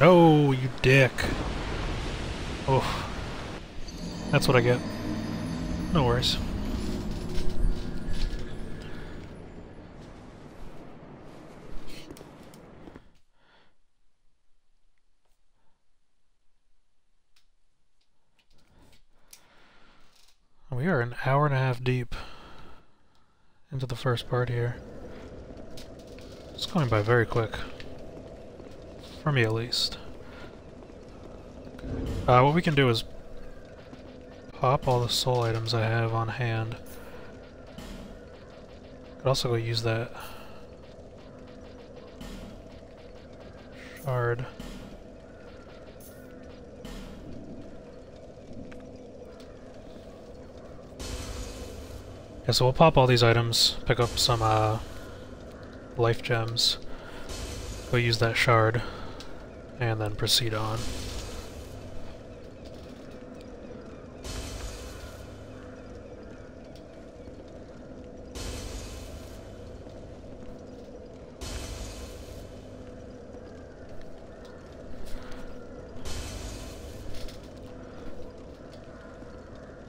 No, you dick. Oh. That's what I get. No worries. We are an hour and a half deep into the first part here. It's going by very quick. For me, at least. What we can do is pop all the soul items I have on hand. Could also go use that shard. Yeah, so we'll pop all these items, pick up some life gems, go use that shard, and then proceed on.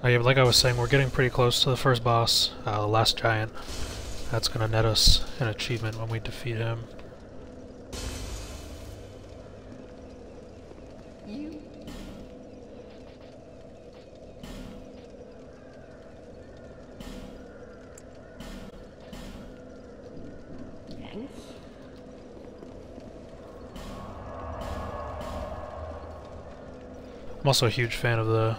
Yeah, but like I was saying, we're getting pretty close to the first boss, the last giant. That's gonna net us an achievement when we defeat him. I'm also a huge fan of the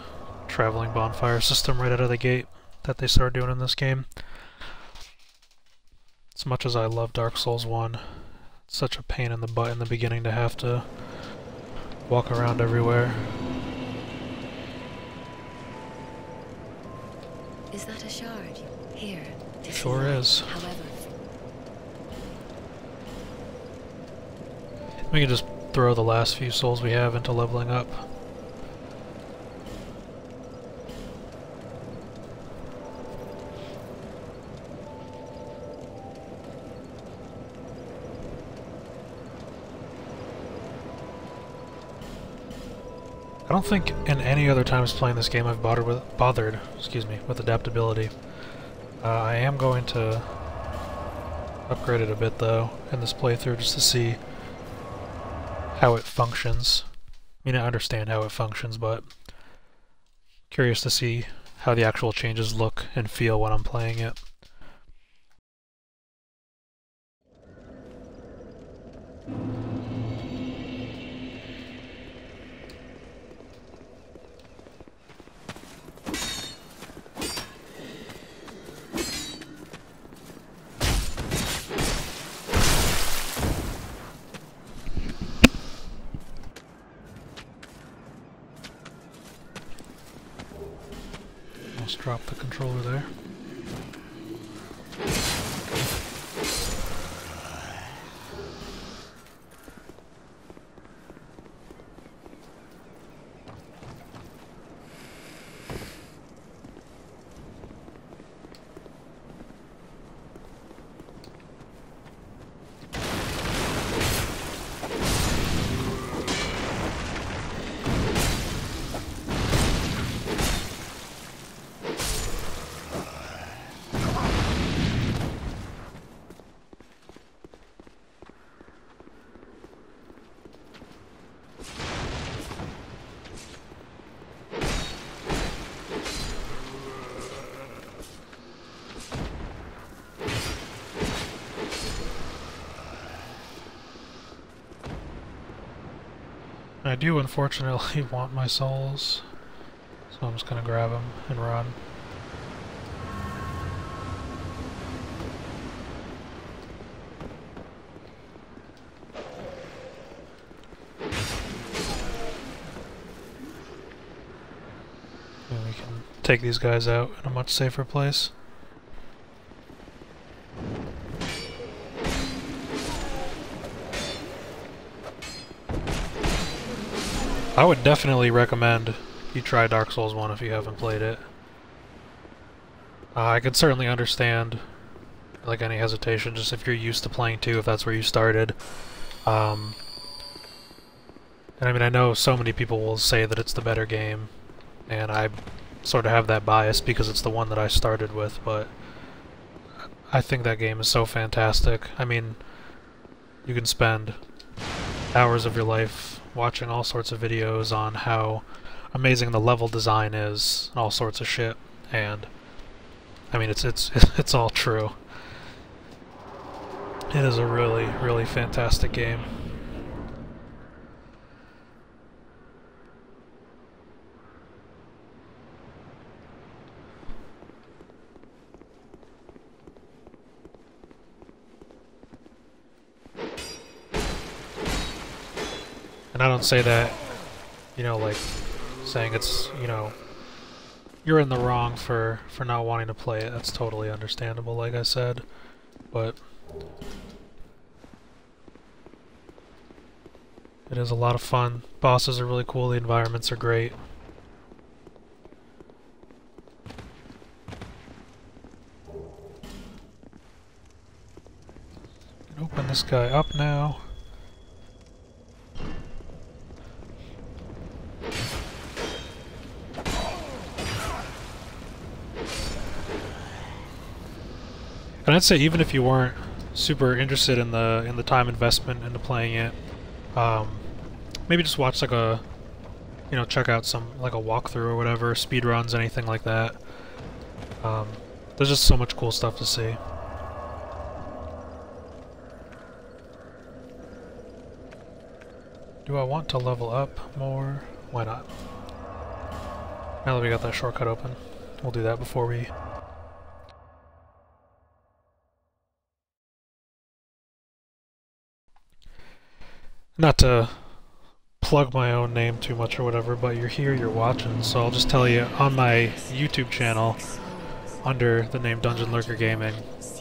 traveling bonfire system right out of the gate that they started doing in this game. As much as I love Dark Souls 1, it's such a pain in the butt in the beginning to have to walk around everywhere. Is that a shard? Here. Sure is. However, we can just throw the last few souls we have into leveling up. I don't think in any other times playing this game I've bothered with adaptability. I am going to upgrade it a bit though in this playthrough just to see how it functions. I mean, I understand how it functions, but curious to see how the actual changes look and feel when I'm playing it. I do unfortunately want my souls, so I'm just gonna grab them and run. And we can take these guys out in a much safer place. I would definitely recommend you try Dark Souls 1 if you haven't played it. I can certainly understand like any hesitation, just if you're used to playing 2, if that's where you started. And I mean, I know so many people will say that it's the better game, and I sort of have that bias because it's the one that I started with, but I think that game is so fantastic. I mean, you can spend hours of your life watching all sorts of videos on how amazing the level design is, and all sorts of shit, and I mean, it's all true. It is a really, really fantastic game. And I don't say that, you know, like, saying it's, you know, you're in the wrong for not wanting to play it. That's totally understandable, like I said. But it is a lot of fun. Bosses are really cool, the environments are great. Can open this guy up now. And I'd say even if you weren't super interested in the time investment into playing it, maybe just watch like a, you know, check out some like a walkthrough or whatever, speedruns, anything like that. There's just so much cool stuff to see. Do I want to level up more? Why not? Now that we got that shortcut open, we'll do that before we... Not to plug my own name too much or whatever, but you're here, you're watching, so I'll just tell you, on my YouTube channel, under the name Dungeon Lurker Gaming,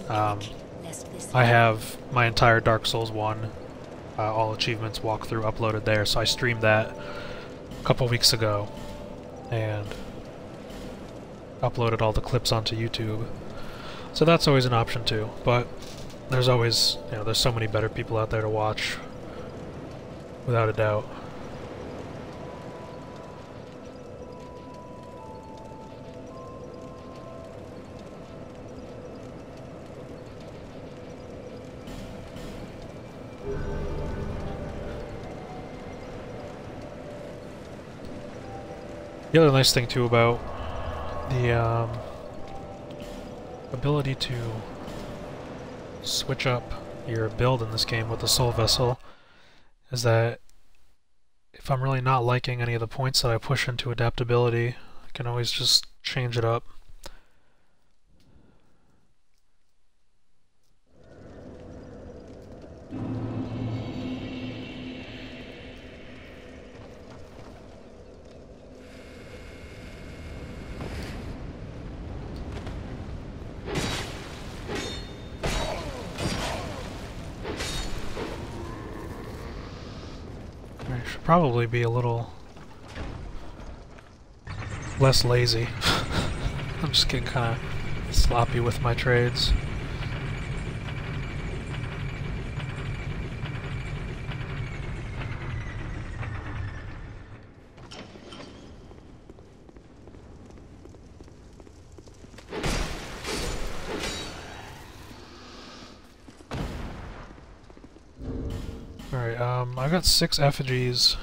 I have my entire Dark Souls 1 all achievements walkthrough uploaded there, so I streamed that a couple weeks ago, and uploaded all the clips onto YouTube. So that's always an option too, but there's always, you know, there's so many better people out there to watch. Without a doubt. The other nice thing too about the ability to switch up your build in this game with the Soul Vessel is that if I'm really not liking any of the points that I push into adaptability, I can always just change it up. I should probably be a little less lazy. I'm just getting kind of sloppy with my trades. Alright, I've got 6 effigies.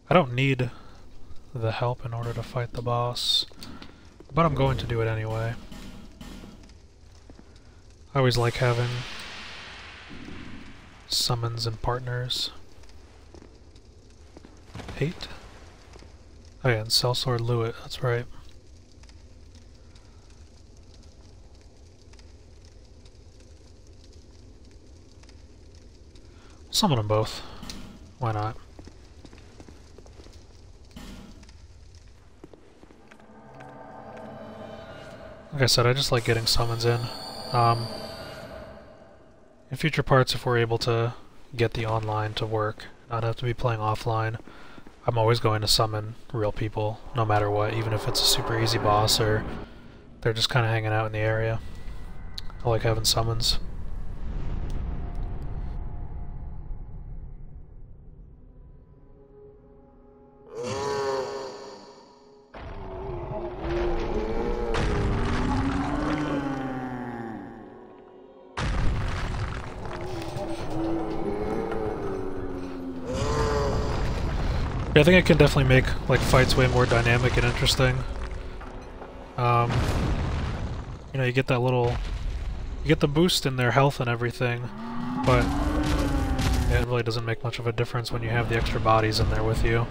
I don't need the help in order to fight the boss, but I'm going to do it anyway. I always like having summons and partners. 8? Oh yeah, and Sellsword Lewitt, that's right. Summon them both. Why not? Like I said, I just like getting summons in. In future parts, if we're able to get the online to work, not have to be playing offline, I'm always going to summon real people, no matter what, even if it's a super easy boss or they're just kind of hanging out in the area. I like having summons. Yeah, I think it can definitely make like fights way more dynamic and interesting. You know, you get that little, you get the boost in their health and everything, but yeah, it really doesn't make much of a difference when you have the extra bodies in there with you.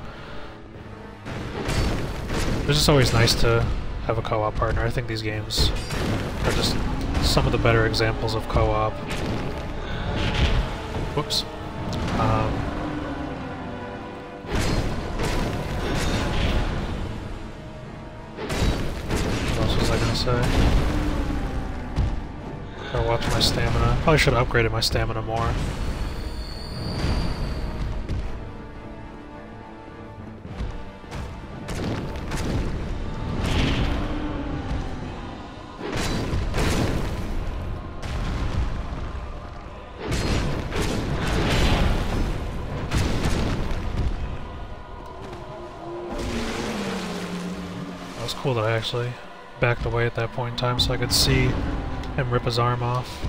It's just always nice to have a co-op partner. I think these games are just some of the better examples of co-op. Whoops. Say. Gotta watch my stamina. Probably should have upgraded my stamina more. That was cool that I actually backed away at that point in time so I could see him rip his arm off.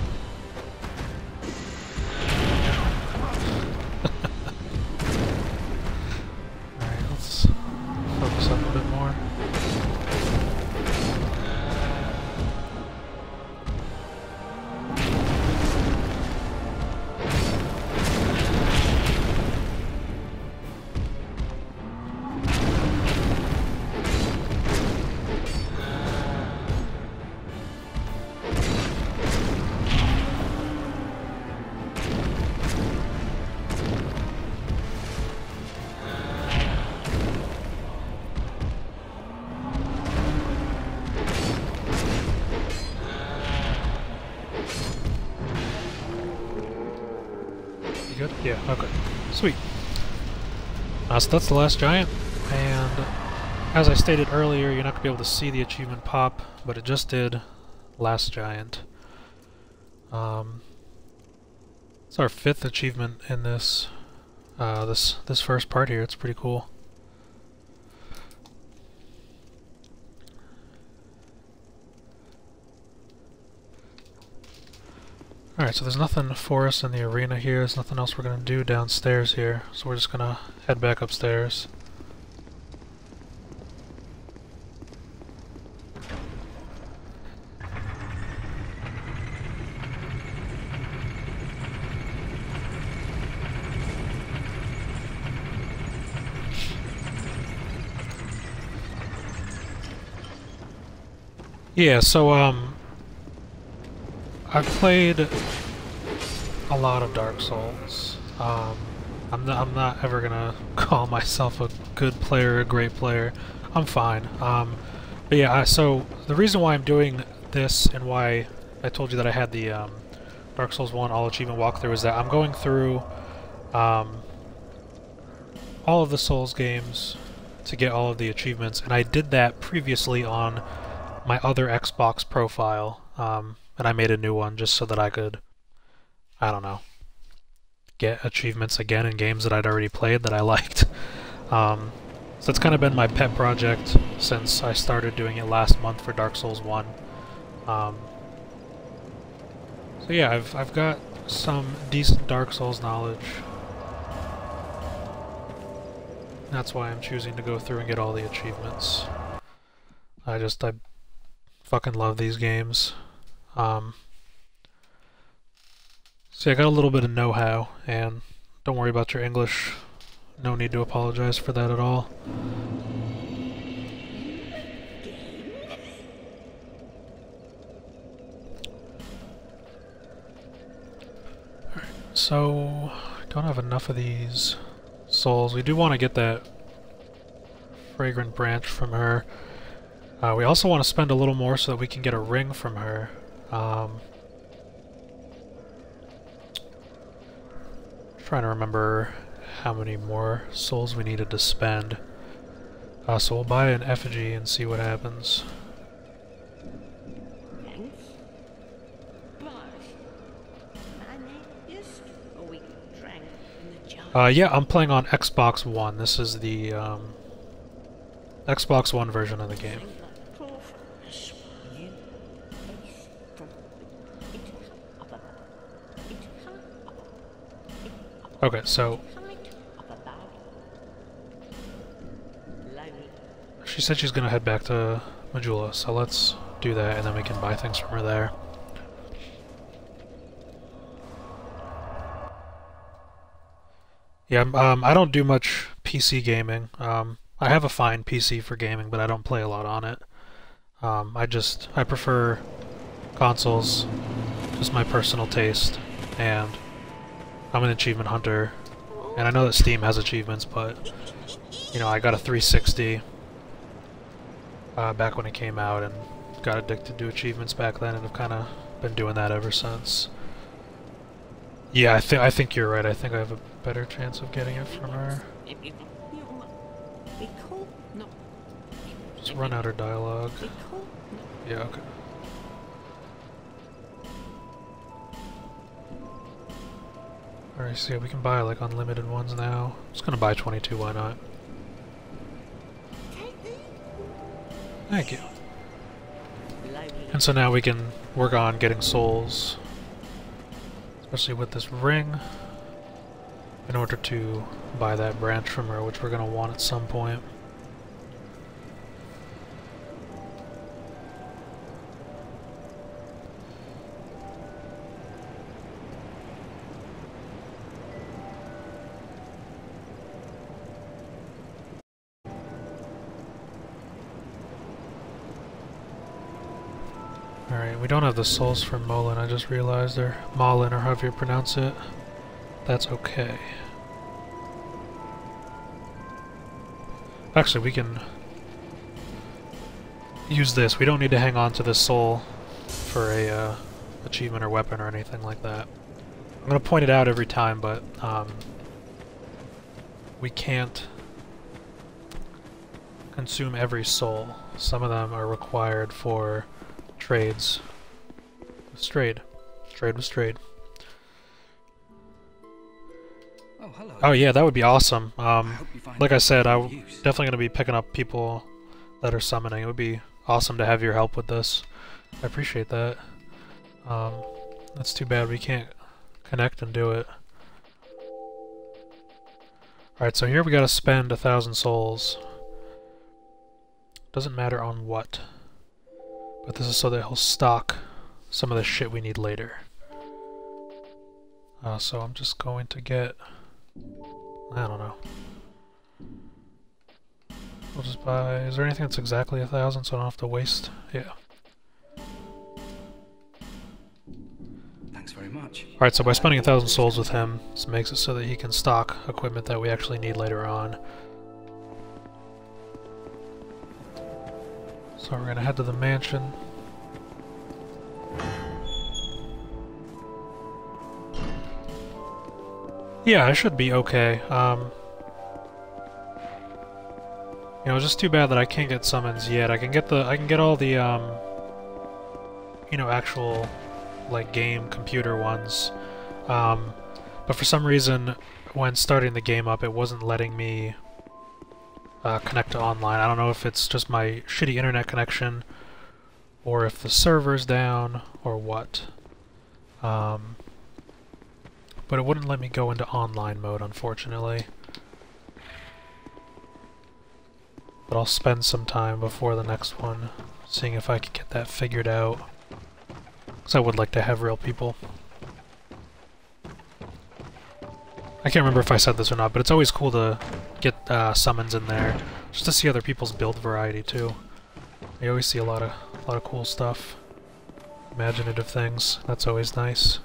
Alright, let's focus up a bit more. Good? Yeah, okay. Sweet. So that's the last giant, and as I stated earlier, you're not going to be able to see the achievement pop, but it just did. Last giant. It's our 5th achievement in this this first part here. It's pretty cool. Alright, so there's nothing for us in the arena here. There's nothing else we're going to do downstairs here. So we're just going to head back upstairs. Yeah, so, I've played a lot of Dark Souls. I'm not ever gonna call myself a good player or a great player. I'm fine. But yeah, so the reason why I'm doing this and why I told you that I had the Dark Souls 1 all achievement walkthrough is that I'm going through all of the Souls games to get all of the achievements, and I did that previously on my other Xbox profile. And I made a new one just so that I could, I don't know, get achievements again in games that I'd already played that I liked. So it's kind of been my pet project since I started doing it last month for Dark Souls 1. So yeah, I've got some decent Dark Souls knowledge. That's why I'm choosing to go through and get all the achievements. I fucking love these games. So yeah, I got a little bit of know-how, and don't worry about your English No need to apologize for that at all. Alright, so don't have enough of these souls. We do want to get that fragrant branch from her. We also want to spend a little more so that we can get a ring from her. Trying to remember how many more souls we needed to spend. So we'll buy an effigy and see what happens. Thanks. But my name is a weak drank in the jar. Yeah, I'm playing on Xbox One. This is the Xbox One version of the game. Okay, so she said she's gonna head back to Majula, so let's do that and then we can buy things from her there. Yeah, I don't do much PC gaming. I have a fine PC for gaming, but I don't play a lot on it. I prefer consoles, just my personal taste, and I'm an achievement hunter, and I know that Steam has achievements, but, you know, I got a 360 back when it came out, and got addicted to achievements back then, and have kind of been doing that ever since. Yeah, I think you're right. I think I have a better chance of getting it from her. Just run out her dialogue. Yeah, okay. Alright, so yeah, we can buy like unlimited ones now. I'm just gonna buy 22, why not? Thank you. And so now we can work on getting souls, especially with this ring, in order to buy that branch from her, which we're gonna want at some point. Alright, we don't have the souls for Molin, I just realized, or Malin, or however you pronounce it. That's okay. Actually, we can use this. We don't need to hang on to this soul for a achievement or weapon or anything like that. I'm going to point it out every time, but we can't consume every soul. Some of them are required for trades. Trade was trade. Oh, hello. Oh yeah, that would be awesome. Like I said, I'm definitely going to be picking up people that are summoning. It would be awesome to have your help with this. I appreciate that. That's too bad we can't connect and do it. Alright, so here we gotta spend 1,000 souls. Doesn't matter on what. But this is so that he'll stock some of the shit we need later. So I'm just going to get... I don't know. We'll just buy... Is there anything that's exactly 1,000 so I don't have to waste? Yeah. Thanks very much. Alright, so by spending 1,000 souls with him, this makes it so that he can stock equipment that we actually need later on. So we're gonna head to the mansion. Yeah, I should be okay. You know, it's just too bad that I can't get summons yet. I can get all the you know, actual like game computer ones. But for some reason when starting the game up it wasn't letting me connect to online. I don't know if it's just my shitty internet connection or if the server's down or what. But it wouldn't let me go into online mode, unfortunately. But I'll spend some time before the next one seeing if I can get that figured out. Because I would like to have real people. I can't remember if I said this or not, but it's always cool to get summons in there, just to see other people's build variety too. You always see a lot of cool stuff, imaginative things. That's always nice.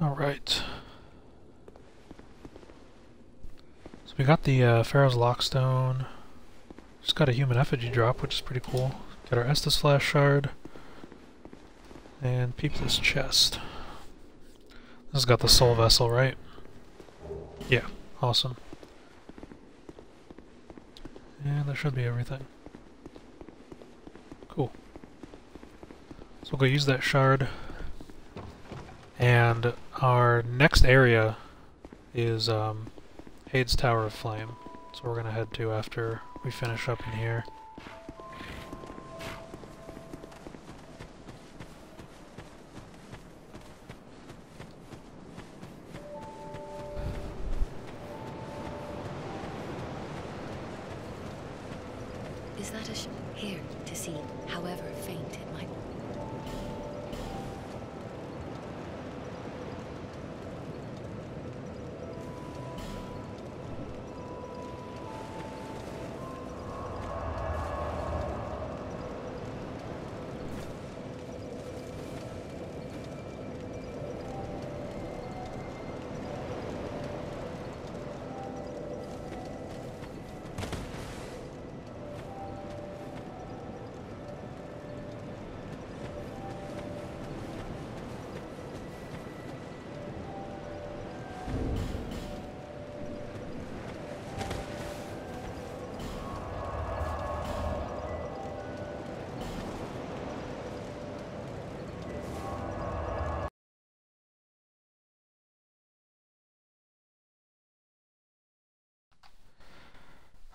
Alright. So we got the Pharaoh's Lockstone. Just got a human effigy drop, which is pretty cool. Got our Estus Flash Shard. And peep this chest. This has got the Soul Vessel, right? Yeah, awesome. And that should be everything. Cool. So we'll go use that shard. And our next area is Hade's Tower of Flame. So we're gonna head to after we finish up in here. Is that a here to see, however faint it might.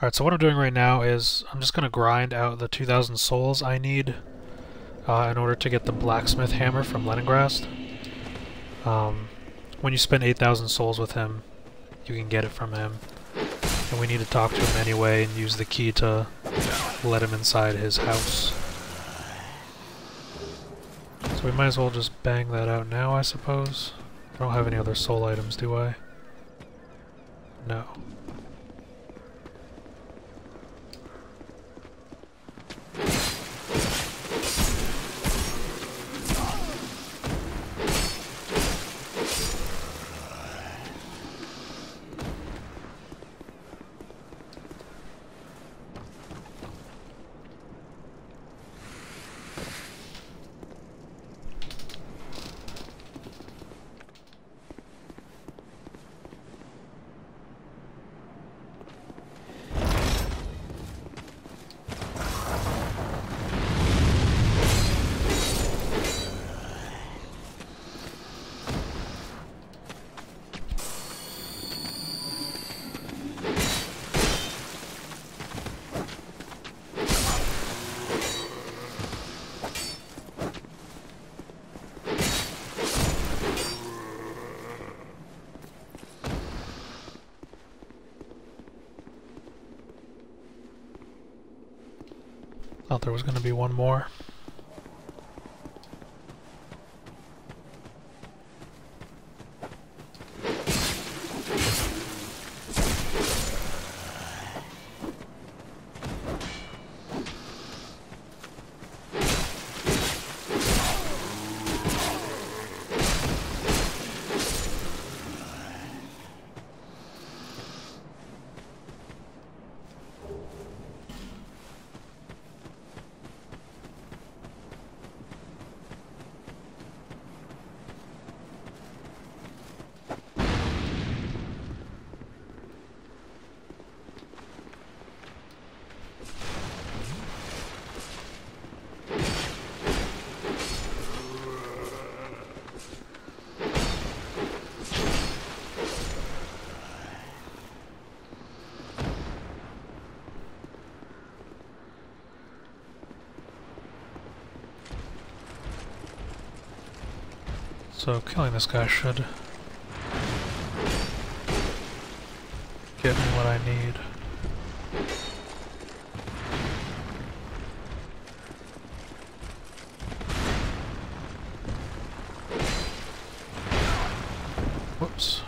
Alright, so what I'm doing right now is I'm just going to grind out the 2,000 souls I need in order to get the blacksmith hammer from Leningrast. When you spend 8,000 souls with him, you can get it from him. And we need to talk to him anyway and use the key to let him inside his house. So we might as well just bang that out now, I suppose. I don't have any other soul items, do I? No. Thought there was going to be one more. So killing this guy should get me what I need. Whoops.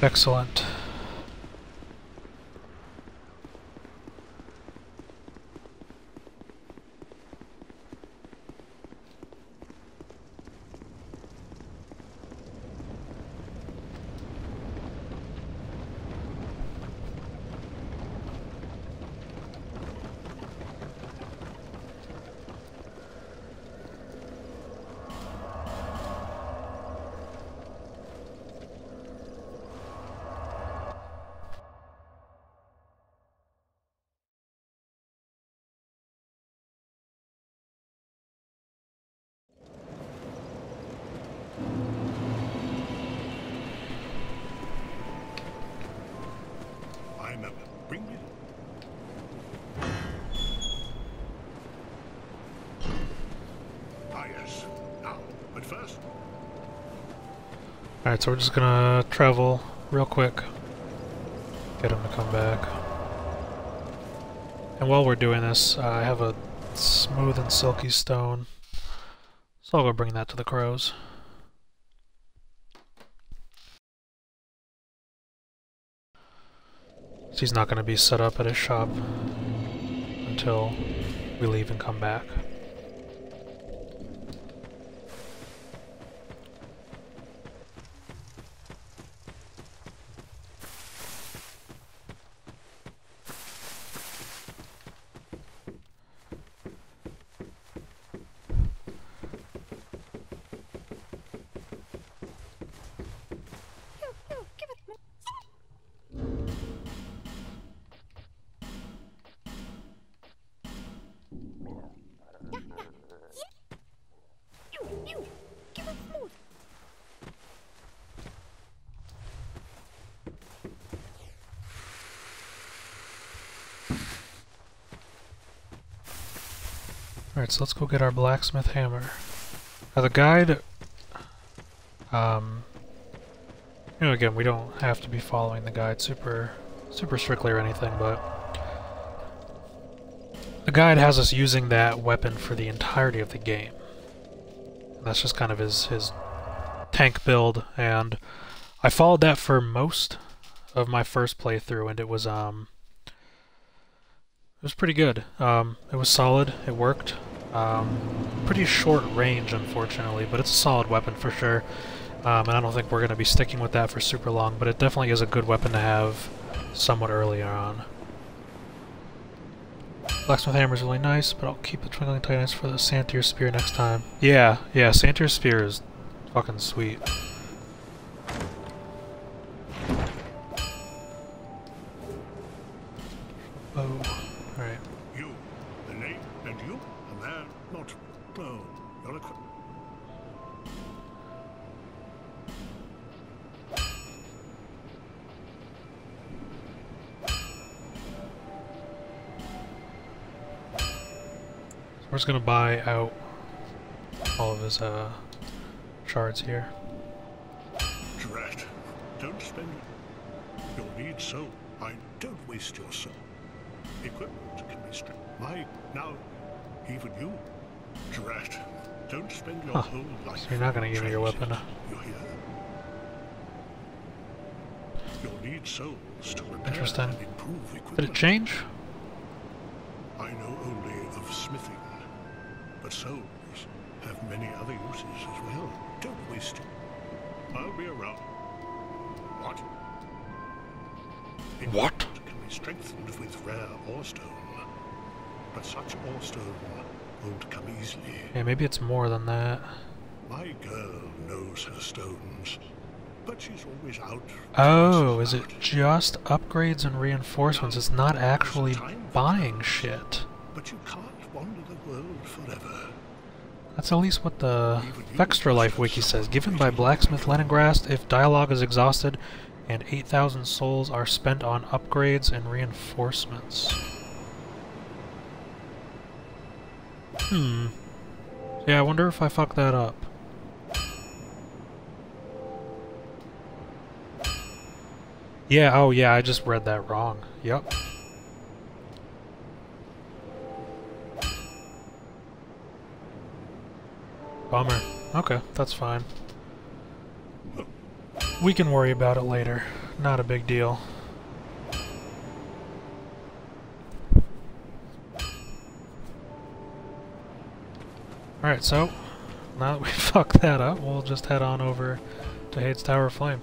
Excellent. Bring me. Ah, yes. Now, but first. Alright, so we're just gonna travel real quick. Get him to come back. And while we're doing this, I have a smooth and silky stone. So I'll go bring that to the crows. So he's not going to be set up at his shop until we leave and come back. Alright, so let's go get our blacksmith hammer. Now the guide, you know, again, we don't have to be following the guide super strictly or anything, but the guide has us using that weapon for the entirety of the game. And that's just kind of his tank build, and I followed that for most of my first playthrough, and it was pretty good. It was solid, it worked. Pretty short range, unfortunately, but it's a solid weapon for sure. And I don't think we're going to be sticking with that for super long, but it definitely is a good weapon to have somewhat earlier on. Blacksmith hammer is really nice, but I'll keep the Twinkling Titans for the Santir Spear next time. Yeah, Santir Spear is fucking sweet. Oh. Alright. You, the name, and you, and they're not. No, you're a. We're just gonna buy out all of his shards here. Drat. Don't spend it. You'll need soul. Don't waste your soul. Equipment can be stripped. Now, even you. Drat. Don't spend your whole life. So you're not gonna give me your weapon. You hear? You'll need souls to repair Interesting. and improve equipment. Did it change? I know only of smithing, but souls have many other uses as well. Don't waste it. I'll be around. What? What? It can be strengthened with rare orestone, but such orestone won't come easily. Yeah, maybe it's more than that. My girl knows her stones, but she's always out. Oh, is it just upgrades and reinforcements? It's not actually buying shit. But you can't wander the world forever. That's at least what the Extra Life wiki says. Given by Blacksmith Leningrad if dialogue is exhausted and 8,000 souls are spent on upgrades and reinforcements. Yeah, I wonder if I fucked that up. Yeah, oh yeah, I just read that wrong. Yep. Bummer. Okay, that's fine. We can worry about it later. Not a big deal. Alright, so now that we fucked that up, we'll just head on over to Hades Tower of Flame.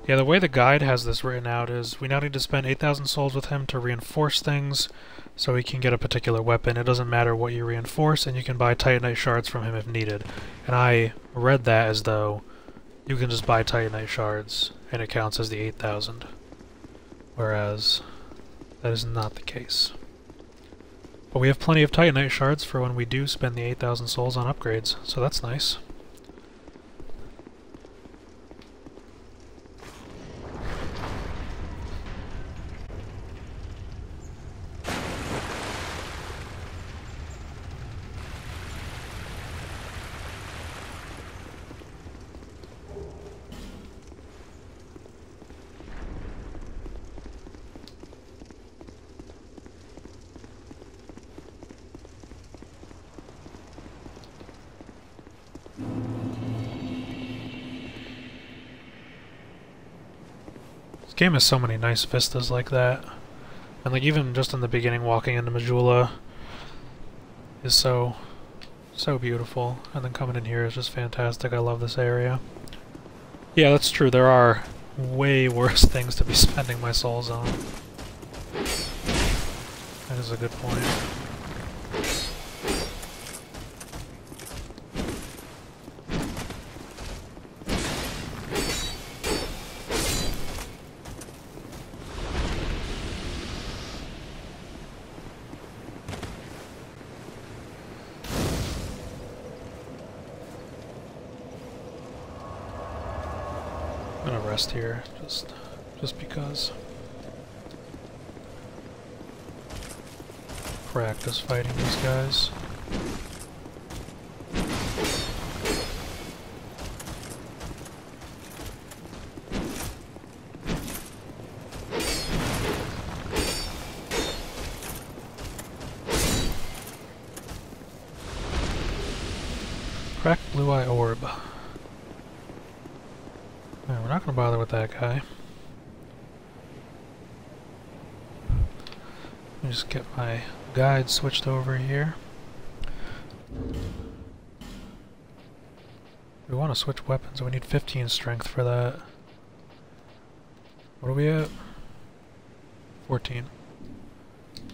Yeah, the way the guide has this written out is we now need to spend 8,000 souls with him to reinforce things so he can get a particular weapon. It doesn't matter what you reinforce, and you can buy Titanite shards from him if needed. And I read that as though you can just buy Titanite shards and it counts as the 8,000. Whereas that is not the case. But we have plenty of Titanite shards for when we do spend the 8,000 souls on upgrades, so that's nice. This game has so many nice vistas like that. And like even just in the beginning walking into Majula is so beautiful. And then coming in here is just fantastic. I love this area. Yeah, that's true. There are way worse things to be spending my souls on. That is a good point. I'm gonna rest here, just because. Practice fighting these guys. Cracked blue eye orb. We're not going to bother with that guy. Let me just get my guide switched over here. We want to switch weapons, so we need 15 strength for that. What are we at? 14.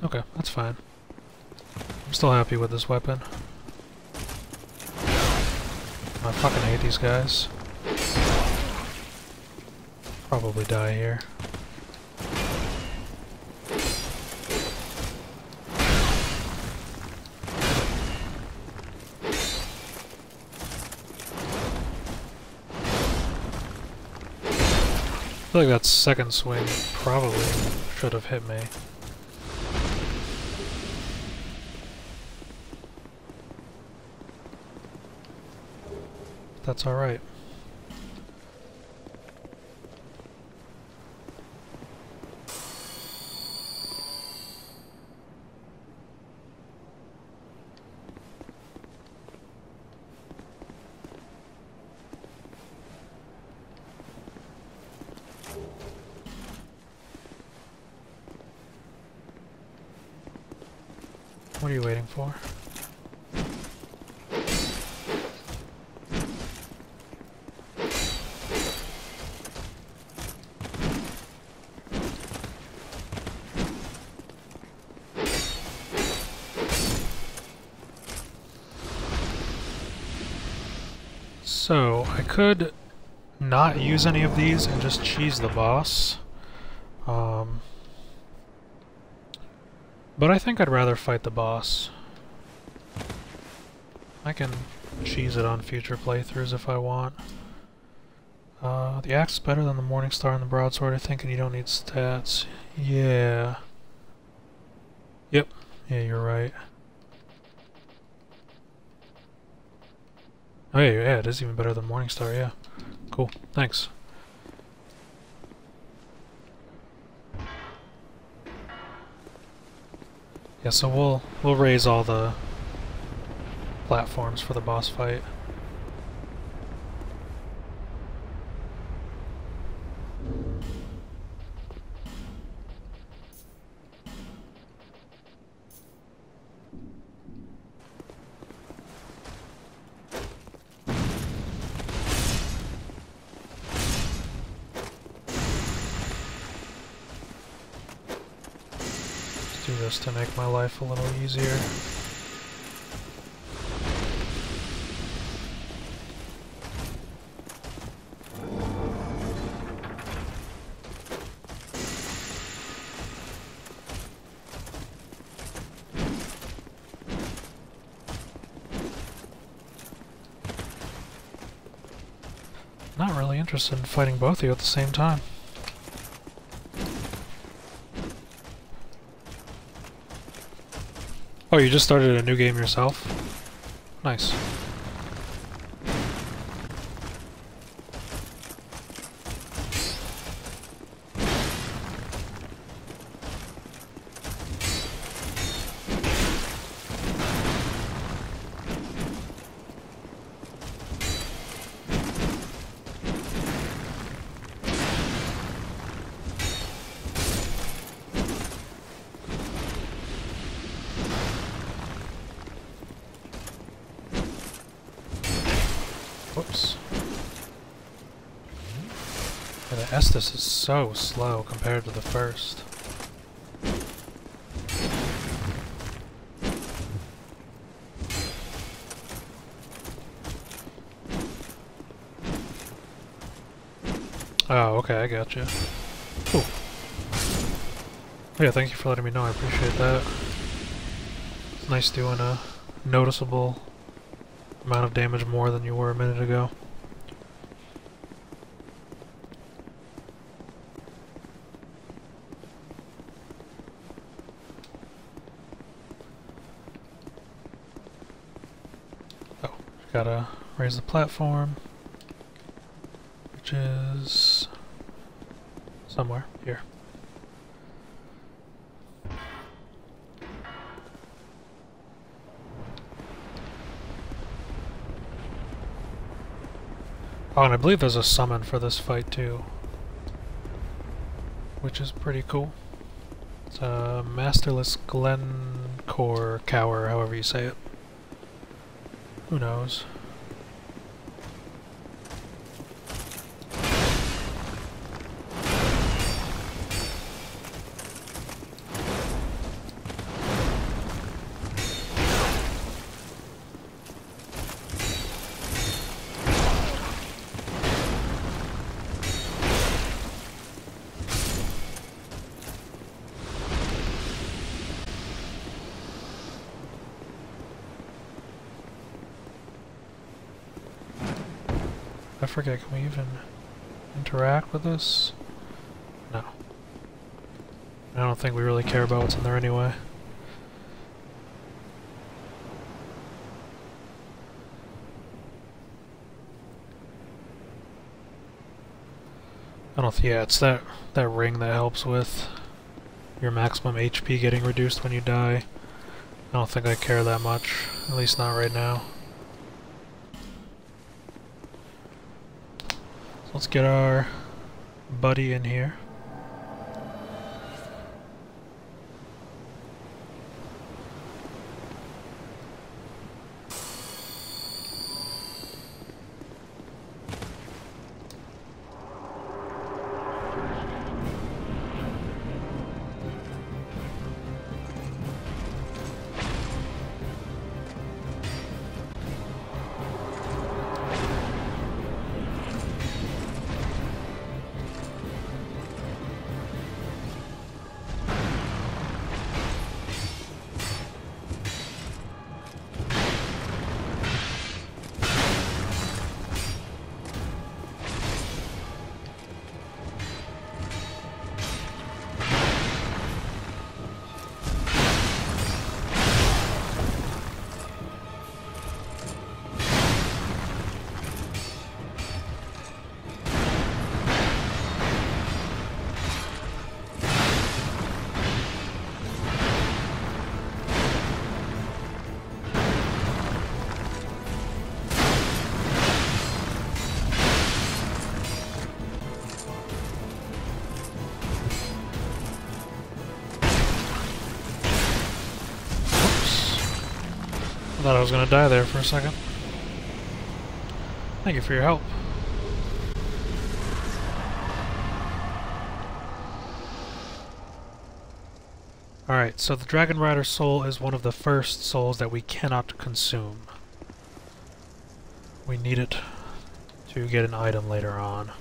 Okay, that's fine. I'm still happy with this weapon. I fucking hate these guys. Probably die here. I feel like that second swing probably should have hit me. That's alright. What are you waiting for? So, I could not use any of these and just cheese the boss. But I think I'd rather fight the boss. I can cheese it on future playthroughs if I want. The axe is better than the Morningstar and the broadsword, I think, and you don't need stats. Yeah. Yep. Yeah, you're right. Oh yeah, yeah, it is even better than Morningstar, yeah. Cool. Thanks. Yeah, so we'll raise all the platforms for the boss fight. Do this to make my life a little easier. Not really interested in fighting both of you at the same time. Oh, you just started a new game yourself? Nice. Whoops. Yeah, the Estes is so slow compared to the first. Oh, okay, I gotcha. Cool. Yeah, thank you for letting me know, I appreciate that. It's nice doing a noticeable amount of damage more than you were a minute ago. Oh, gotta raise the platform, which is somewhere here. Oh, and I believe there's a summon for this fight too, which is pretty cool. It's a Masterless Glencore Cower, however you say it. Who knows? I forget, can we even interact with this? No. I don't think we really care about what's in there anyway. I don't think, yeah, it's that ring that helps with your maximum HP getting reduced when you die. I don't think I care that much, at least not right now. Let's get our buddy in here. thought I was gonna die there for a second. Thank you for your help. Alright, so the Dragon Rider soul is one of the first souls that we cannot consume. We need it to get an item later on.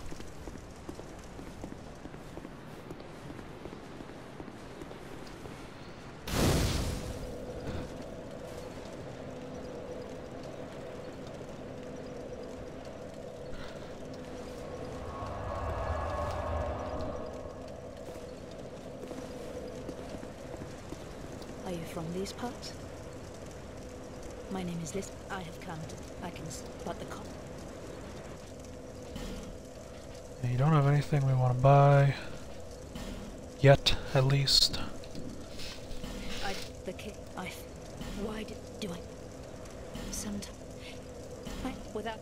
Are you from these parts? My name is Liz. I have come to... I can spot the cop. You don't have anything we want to buy. Yet, at least. The kid... Why do I... Sometimes... Without...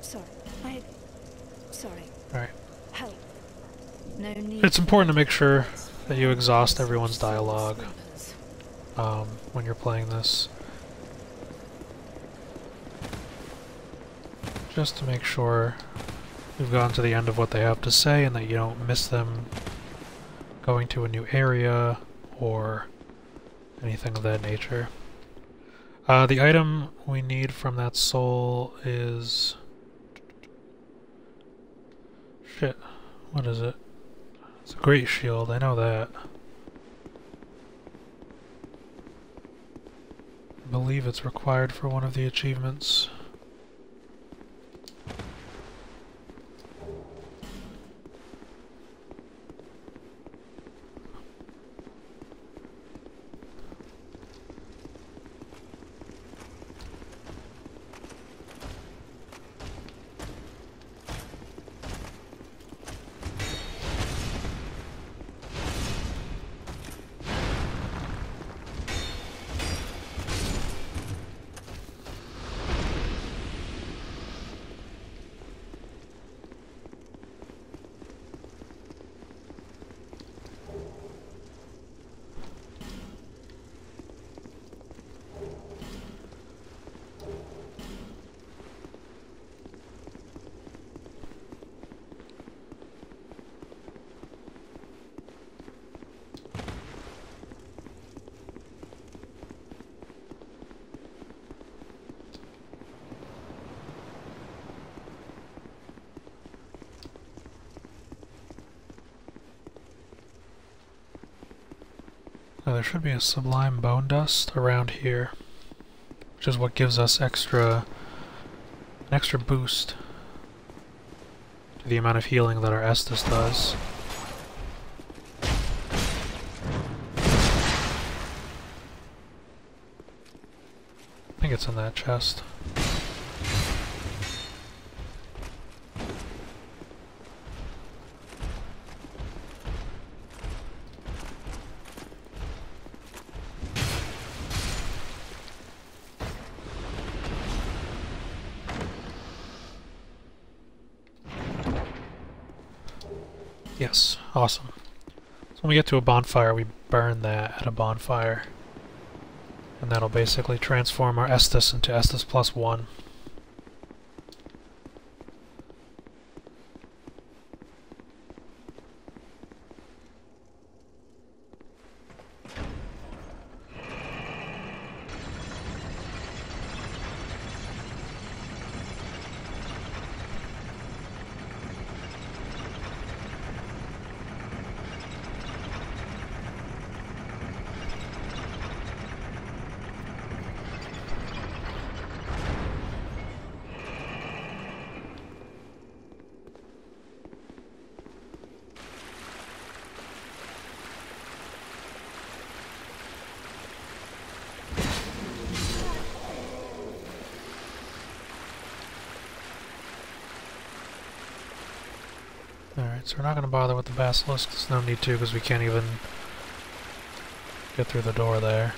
Sorry. Alright. Help. No need... It's important to make sure that you exhaust everyone's dialogue when you're playing this. Just to make sure you've gotten to the end of what they have to say and that you don't miss them going to a new area or anything of that nature. The item we need from that soul is... Shit, what is it? It's a great shield, I know that. I believe it's required for one of the achievements. Now there should be a sublime bone dust around here, which is what gives us an extra boost to the amount of healing that our Estus does. I think it's in that chest. Yes, awesome. So when we get to a bonfire, we burn that at a bonfire. And that'll basically transform our Estus into Estus +1. Alright, so we're not going to bother with the basilisk. There's no need to because we can't even get through the door there.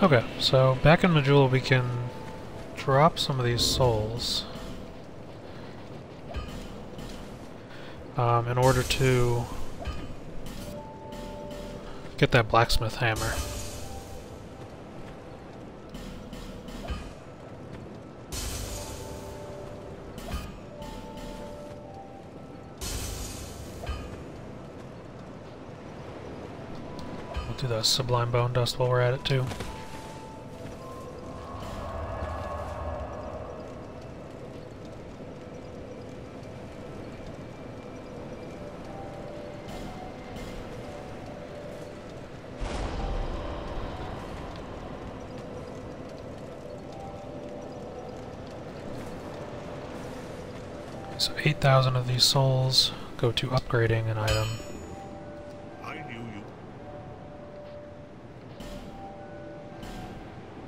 Okay, so back in Majula we can drop some of these souls in order to get that blacksmith hammer. We'll do the sublime bone dust while we're at it too. So 8,000 of these souls go to upgrading an item. I knew you.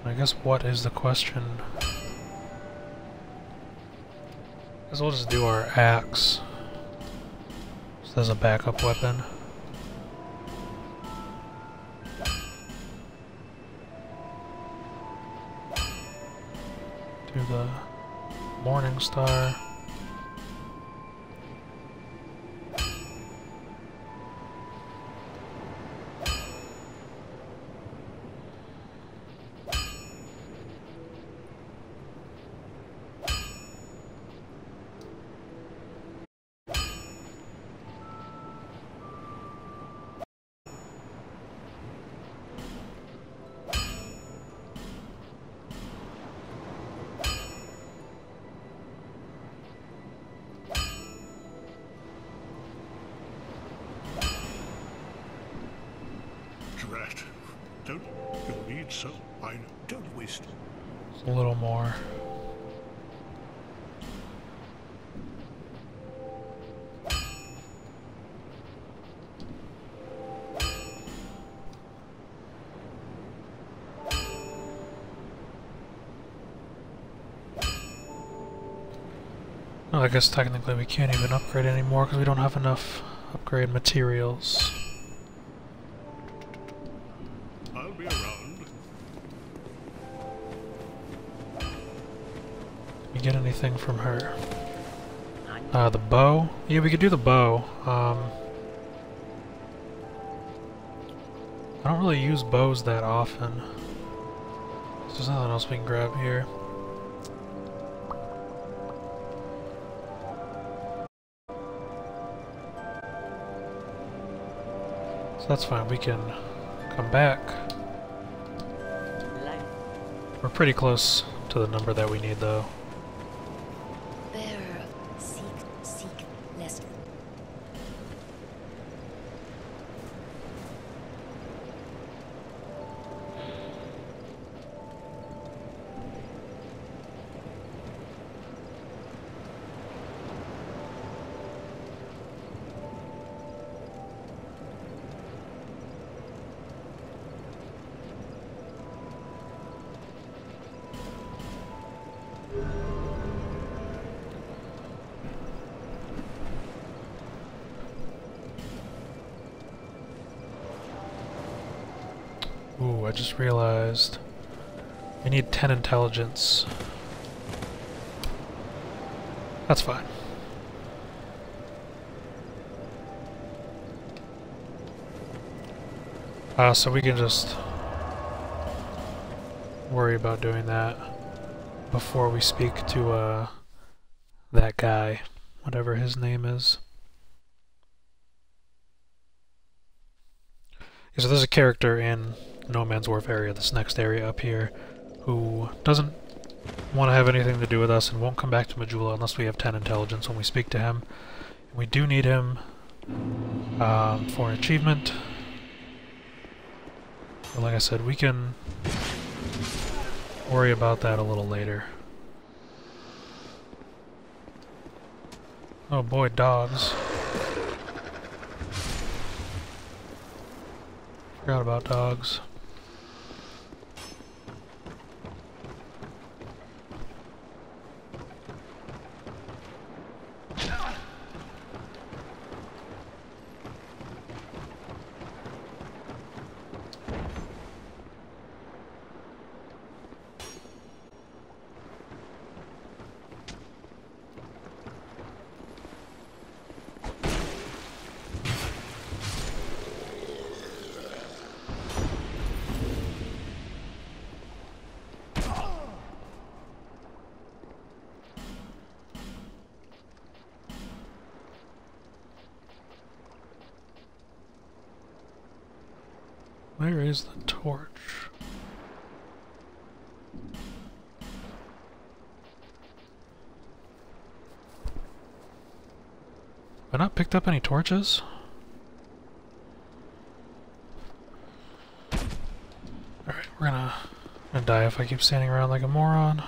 I guess what is the question? I guess we'll just do our axe. Just as a backup weapon. Do the Morning Star. Drat. Don't. You'll need so. I know. Don't waste. Just a little more. Well, I guess technically we can't even upgrade anymore because we don't have enough upgrade materials. I'll be around. Did we get anything from her? The bow? Yeah, we could do the bow. I don't really use bows that often. There's nothing else we can grab here. So that's fine, we can come back. We're pretty close to the number that we need though. Bearer, seek less. Ooh, I just realized we need 10 intelligence. That's fine. So we can just worry about doing that before we speak to that guy, whatever his name is. So there's a character in No Man's Wharf area, this next area up here, who doesn't want to have anything to do with us and won't come back to Majula unless we have 10 intelligence when we speak to him. And we do need him for an achievement. But like I said, we can worry about that a little later. Oh boy, dogs. Forgot about dogs. Where is the torch? Have I not picked up any torches? Alright, we're gonna die if I keep standing around like a moron.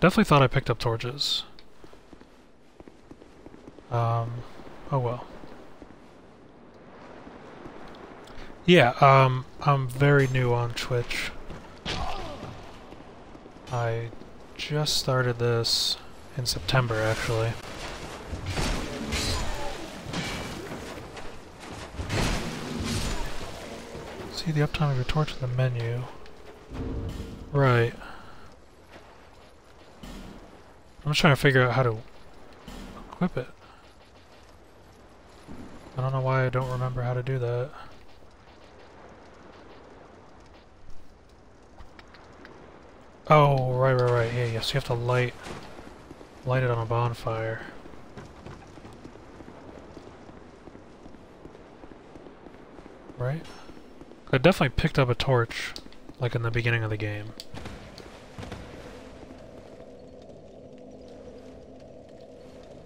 Definitely thought I picked up torches. Oh well. Yeah, I'm very new on Twitch. I just started this in September, actually. See the uptime of your torch in the menu. Right. I'm just trying to figure out how to equip it. I don't know why I don't remember how to do that. Oh, right. Yeah, yes, you have to light it on a bonfire. Right? I definitely picked up a torch, like in the beginning of the game.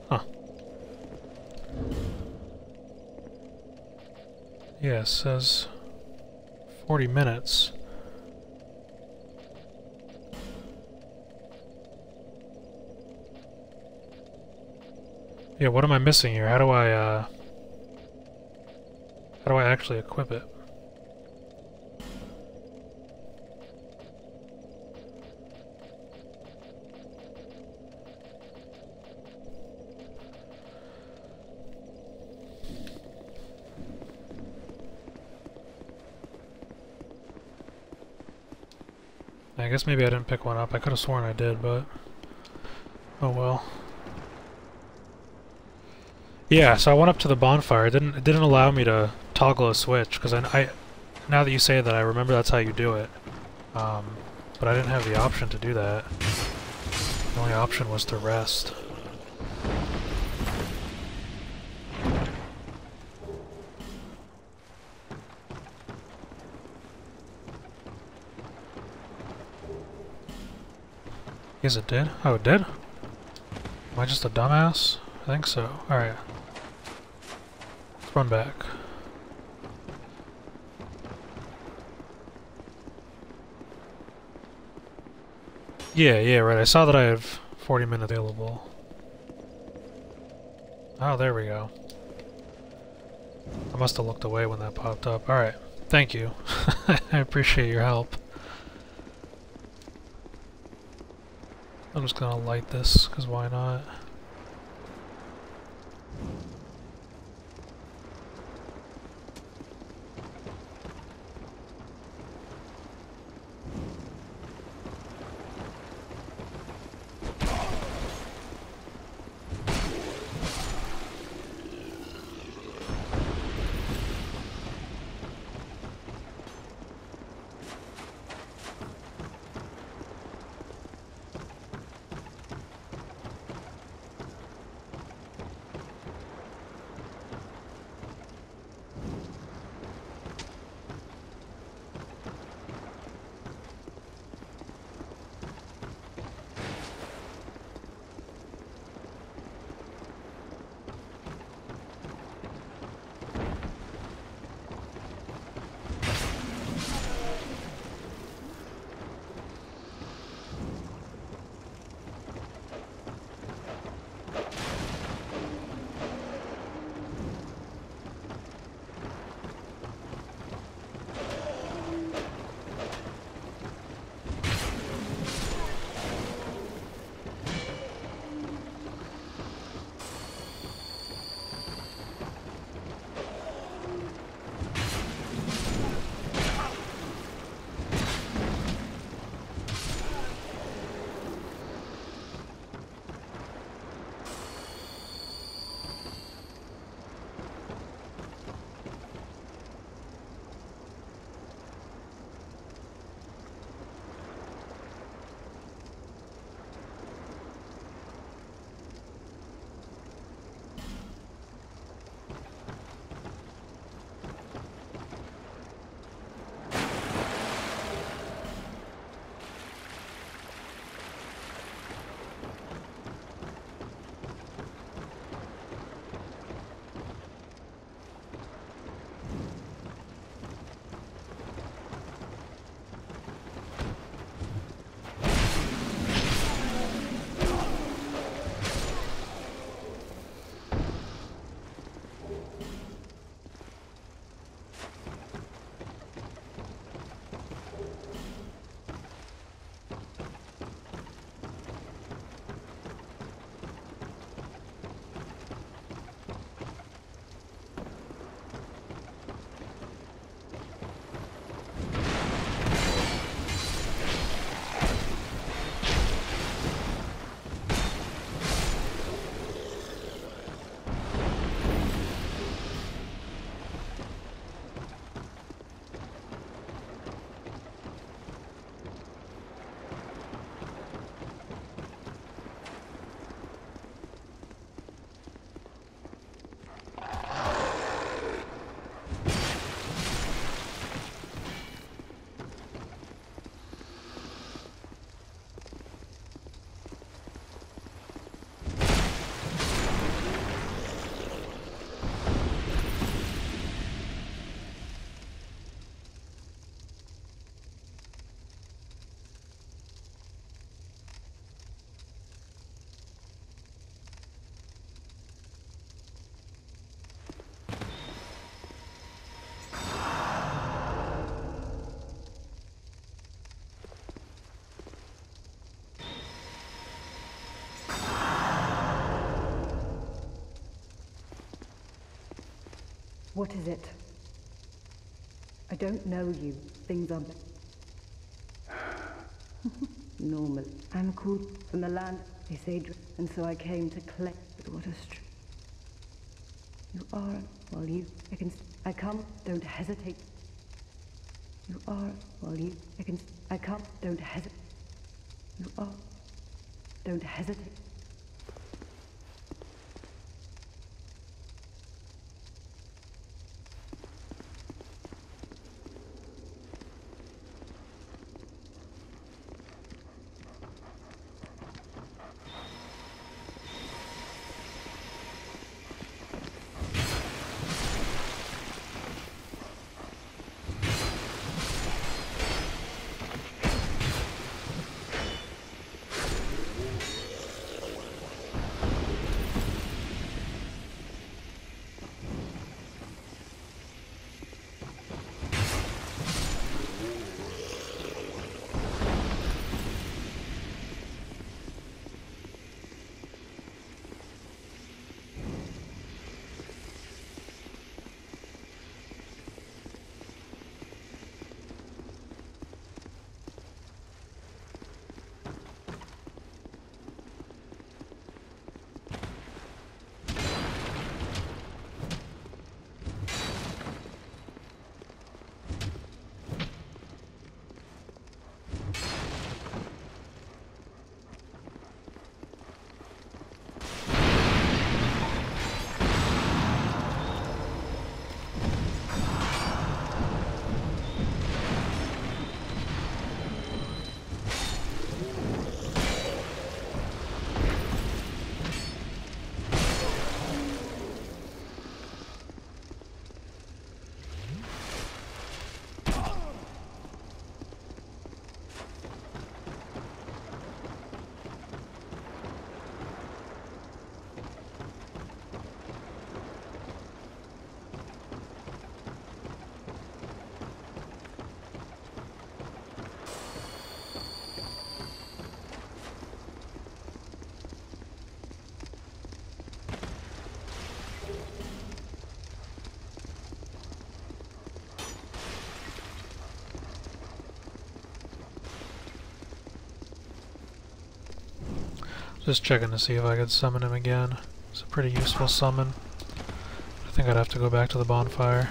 Huh. Yeah, it says 40 minutes. Yeah, what am I missing here? How do I actually equip it? I guess maybe I didn't pick one up. I could have sworn I did, but oh well. Yeah, so I went up to the bonfire. It didn't allow me to toggle a switch because I now that you say that, I remember that's how you do it. But I didn't have the option to do that. The only option was to rest. Is it dead? Oh, it did? Am I just a dumbass? I think so. Alright. Let's run back. Yeah, right. I saw that I have 40 minutes available. Oh, there we go. I must have looked away when that popped up. Alright. Thank you. I appreciate your help. I'm just gonna light this, because why not? What is it? I don't know you. Things are... normal. I'm called from the land, they say, and so I came to collect. But what a you are, well, I come, don't hesitate. You are, well, I come, don't hesitate. You are, don't hesitate. Just checking to see if I could summon him again. It's a pretty useful summon. I think I'd have to go back to the bonfire.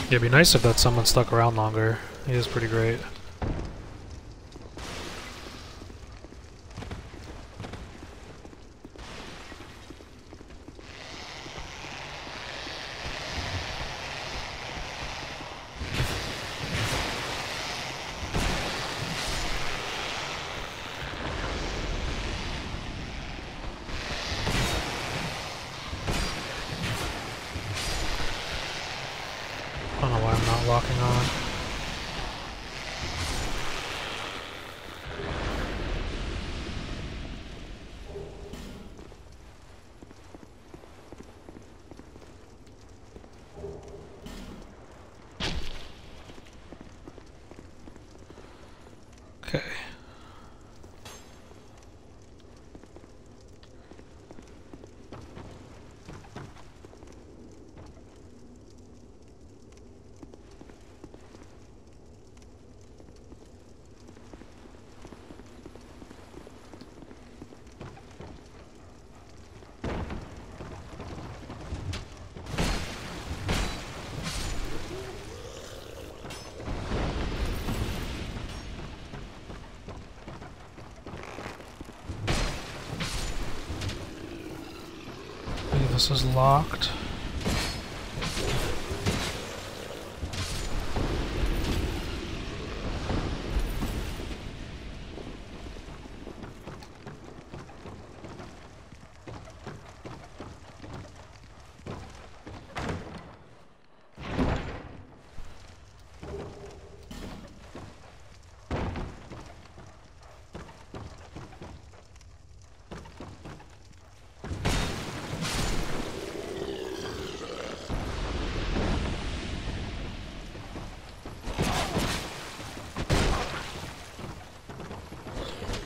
Yeah, it'd be nice if that summon stuck around longer. He is pretty great. I don't know why I'm not locking on. Okay. This is locked.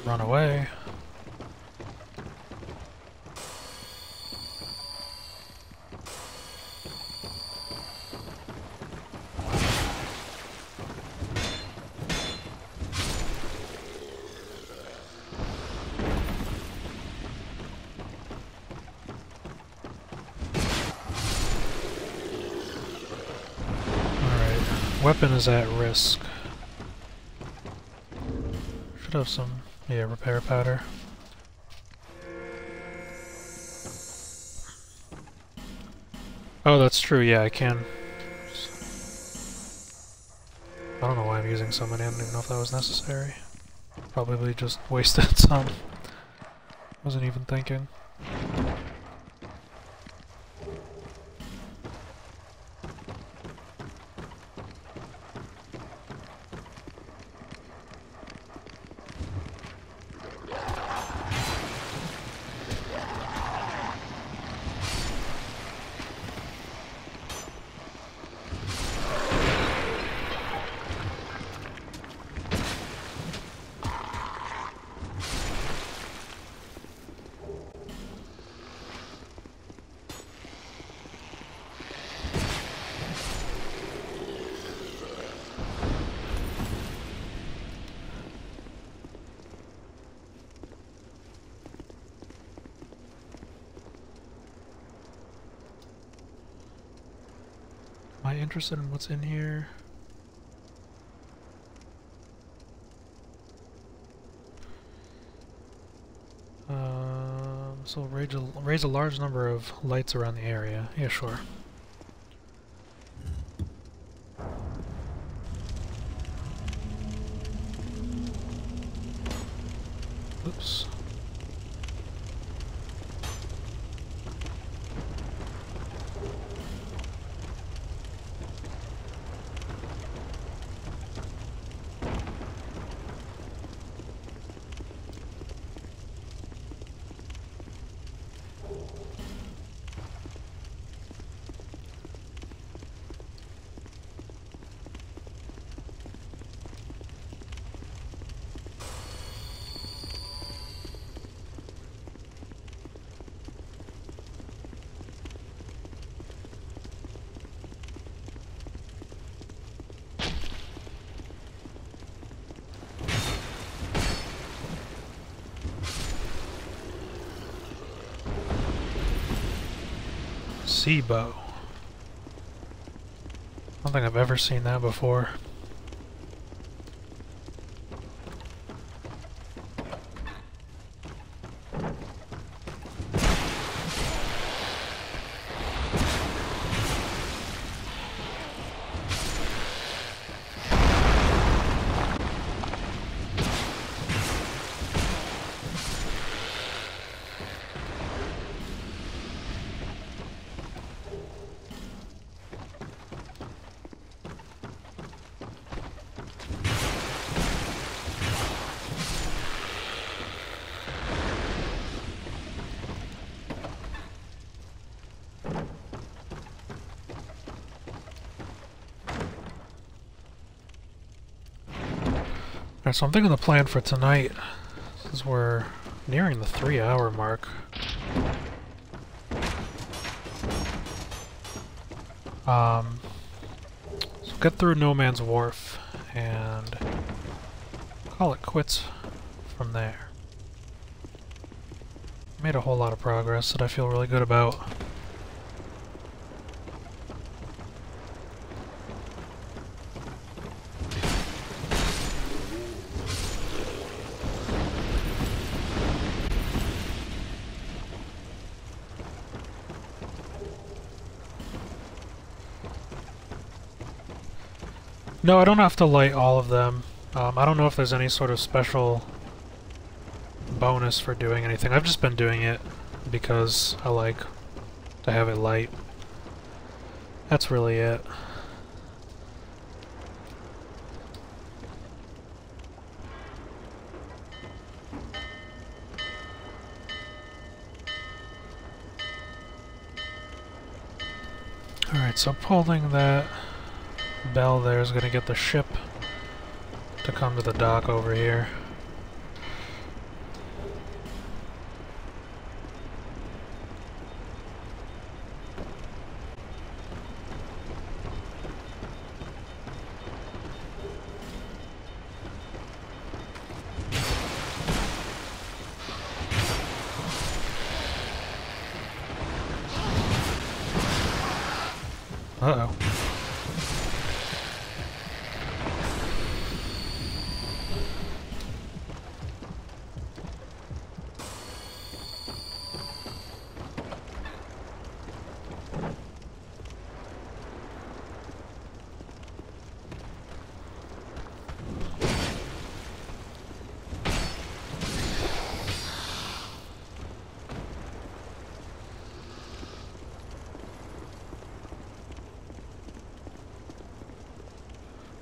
run away. Weapon is at risk. Should have some, yeah, repair powder. Oh, that's true, yeah, I can. I don't know why I'm using so many, I don't even know if that was necessary. Probably just wasted some. Wasn't even thinking. Am I interested in what's in here? So raise a large number of lights around the area. Yeah, sure. Oops. Sea bow. I don't think I've ever seen that before. Alright, so I'm thinking the plan for tonight, since we're nearing the 3-hour mark, so get through No Man's Wharf and call it quits from there. Made a whole lot of progress that I feel really good about. No, I don't have to light all of them. I don't know if there's any sort of special bonus for doing anything. I've just been doing it because I like to have it light. That's really it. Alright, so pulling that bell there is going to get the ship to come to the dock over here. Uh-oh.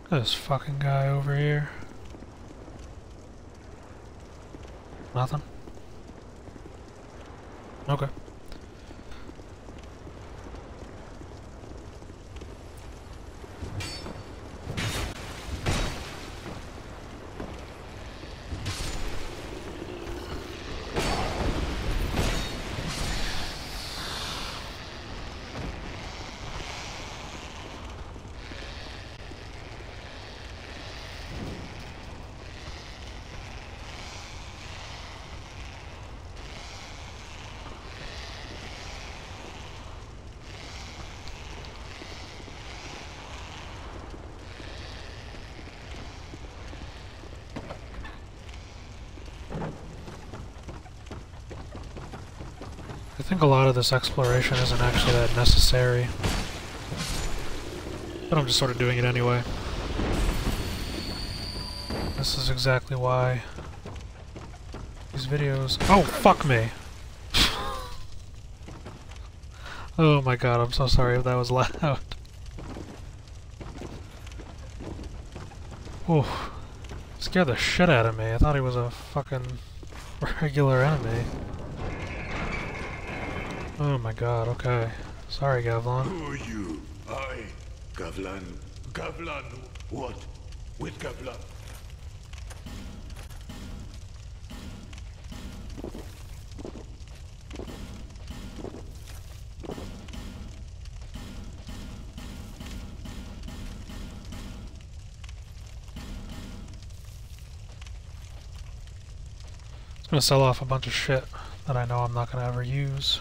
This fucking guy over here. Nothing? Okay. I think a lot of this exploration isn't actually that necessary, but I'm just sort of doing it anyway. This is exactly why these videos— oh, fuck me! Oh my god, I'm so sorry if that was loud. Oh, scared the shit out of me. I thought he was a fucking regular enemy. Oh my god, okay. Sorry, Gavlan. Who are you? I, Gavlan. Gavlan, what? With Gavlan? I'm gonna sell off a bunch of shit that I know I'm not gonna ever use.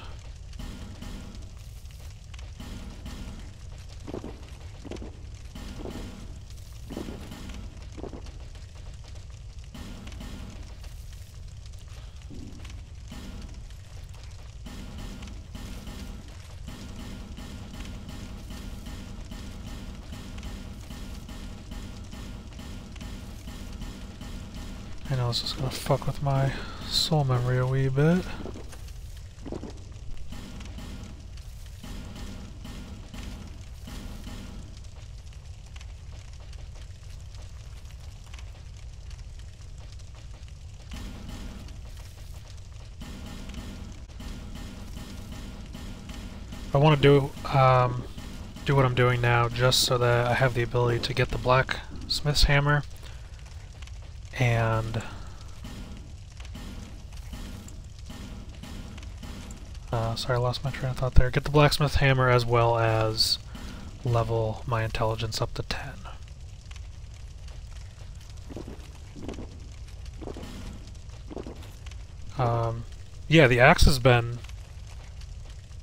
I know this is gonna fuck with my soul memory a wee bit. I want to do what I'm doing now just so that I have the ability to get the blacksmith's hammer and sorry, I lost my train of thought there. Get the blacksmith hammer as well as level my intelligence up to 10. Yeah, the axe has been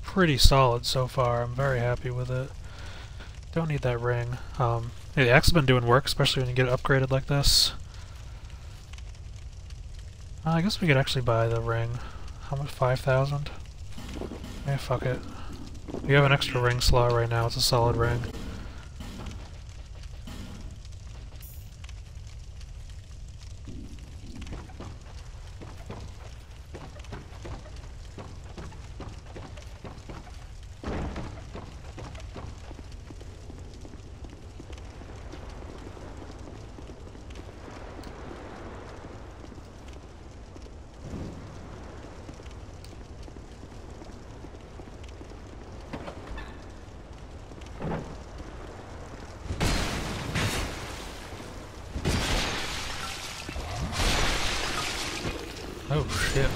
pretty solid so far. I'm very happy with it. Don't need that ring. Yeah, the axe has been doing work, especially when you get it upgraded like this. I guess we could actually buy the ring. How much? 5,000? Yeah, fuck it. We have an extra ring slot right now. It's a solid ring. Oh shit.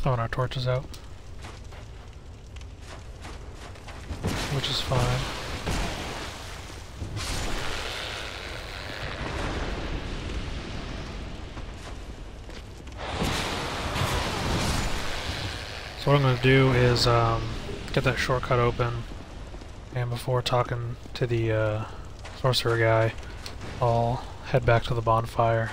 throwing our torches out. Which is fine. So what I'm going to do is get that shortcut open, and before talking to the sorcerer guy, I'll head back to the bonfire.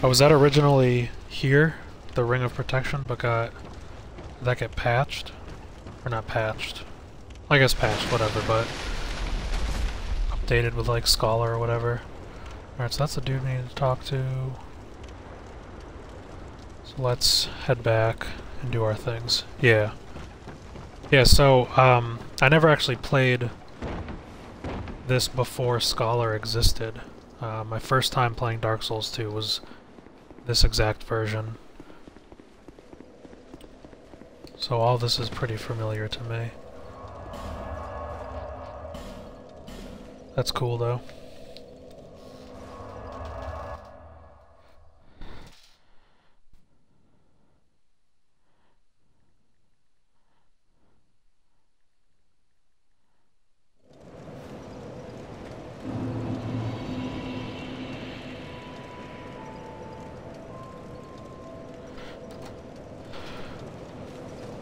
Oh, was that originally here? The Ring of Protection, but did that get patched? Or not patched? I guess patched, whatever, but updated with like Scholar or whatever. Alright, so that's the dude we need to talk to. So let's head back and do our things. Yeah. Yeah, so, I never actually played this before Scholar existed. My first time playing Dark Souls 2 was this exact version. So all this is pretty familiar to me. That's cool though.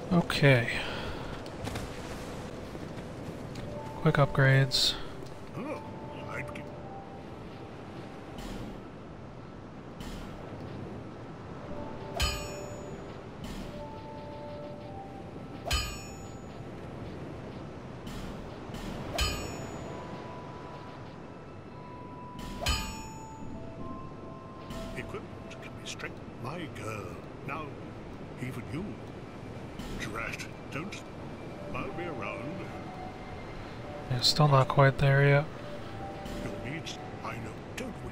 Okay. Quick upgrades. Oh, I'd give... Equipment can be strengthened. My girl. Now, even you. Drat, don't. I'll be around. Yeah, still not quite there yet. Your needs, I know, don't we?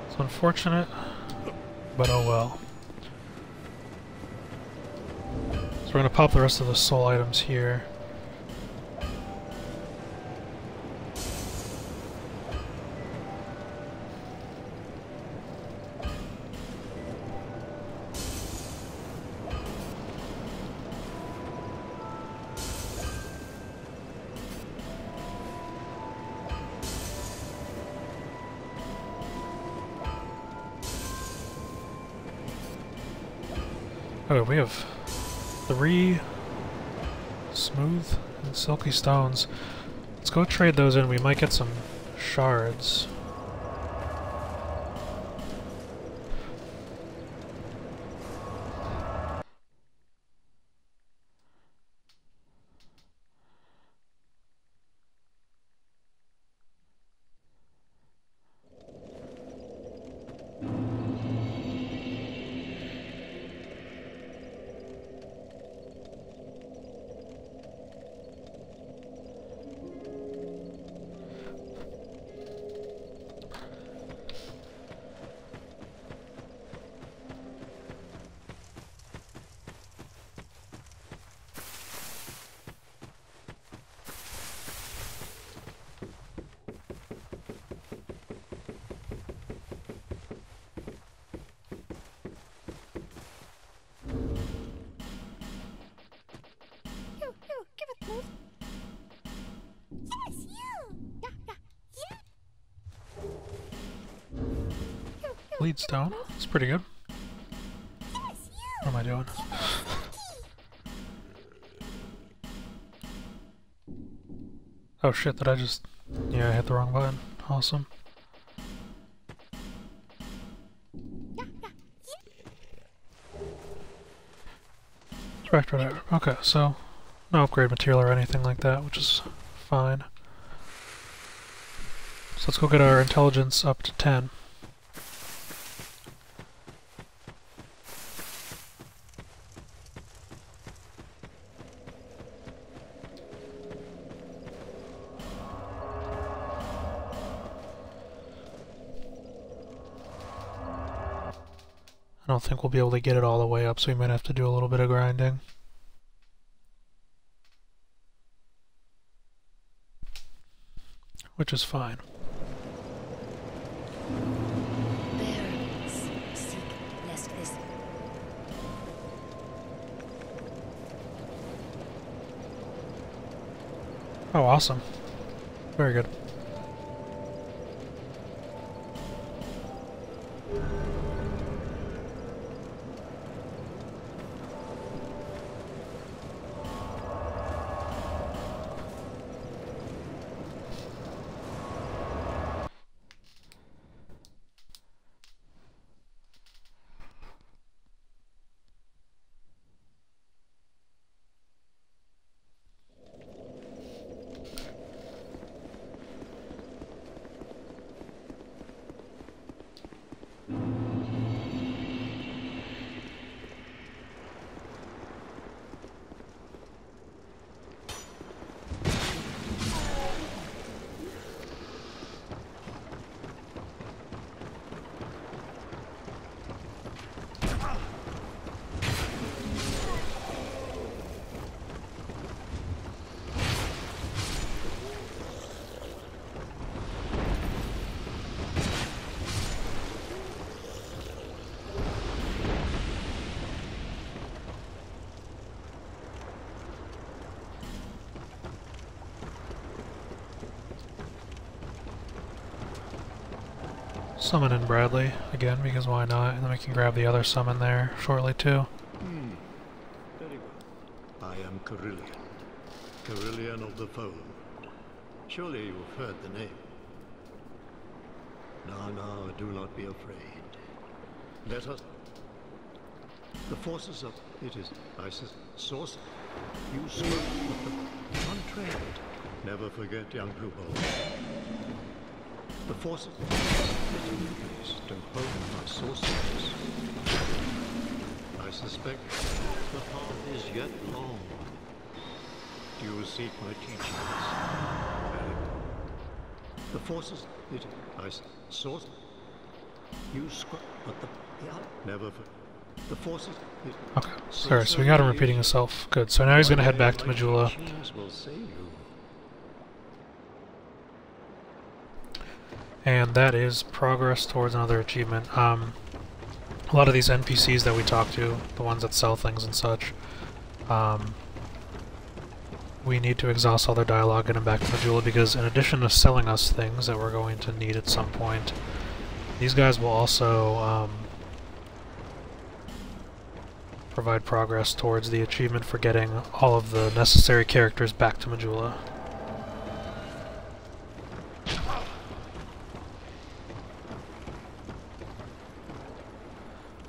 It's unfortunate, but oh well. So we're gonna pop the rest of the soul items here. Oh, we have 3 smooth and silky stones. Let's go trade those in. We might get some shards. Bleed stone. It's pretty good. What am I doing? Oh shit, did I just... Yeah, I hit the wrong button. Awesome. Director there. Okay, so no upgrade material or anything like that, which is fine. So let's go get our intelligence up to 10. don't think we'll be able to get it all the way up, so we might have to do a little bit of grinding. Which is fine. Oh, awesome. Very good. Summon in Bradley again, because why not? And then we can grab the other summon there shortly too. Very well. I am Carillion. Carillion of the Fold. Surely you've heard the name. Now, do not be afraid. Let us... The forces of... It is Isis' source. You spoke with them. Untrained. Never forget, young pupil. The forces of place to hold my sorcerers. I suspect the path is yet long. Do you seek my teachings? The forces, source. You scribe, but never. The forces. Okay, sorry. So we got him repeating himself. Good. So now he's gonna head back to Majula. And that is progress towards another achievement. A lot of these NPCs that we talk to, the ones that sell things and such, we need to exhaust all their dialogue, get them back to Majula, because in addition to selling us things that we're going to need at some point, these guys will also provide progress towards the achievement for getting all of the necessary characters back to Majula.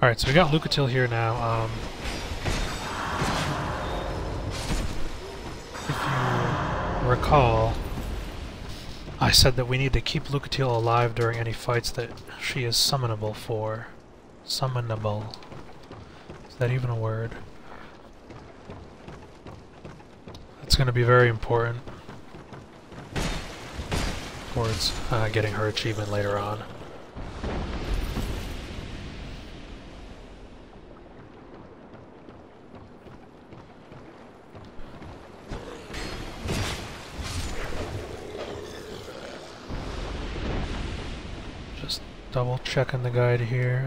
Alright, so we got Lucatil here now. If you recall, I said that we need to keep Lucatil alive during any fights that she is summonable for. Summonable. Is that even a word? That's going to be very important towards getting her achievement later on. Double checking the guide here.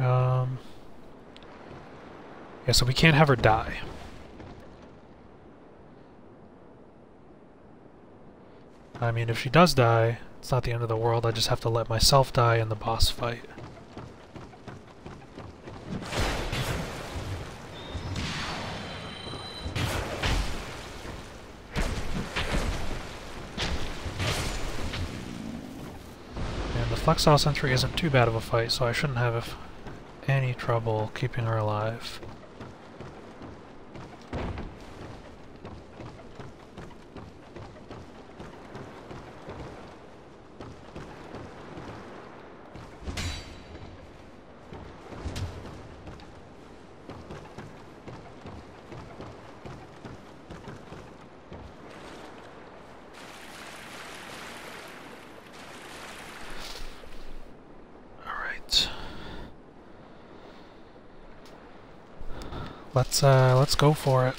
Yeah, so we can't have her die. I mean, if she does die, it's not the end of the world. I just have to let myself die in the boss fight. Flexile Sentry isn't too bad of a fight, so I shouldn't have any trouble keeping her alive. Let's go for it.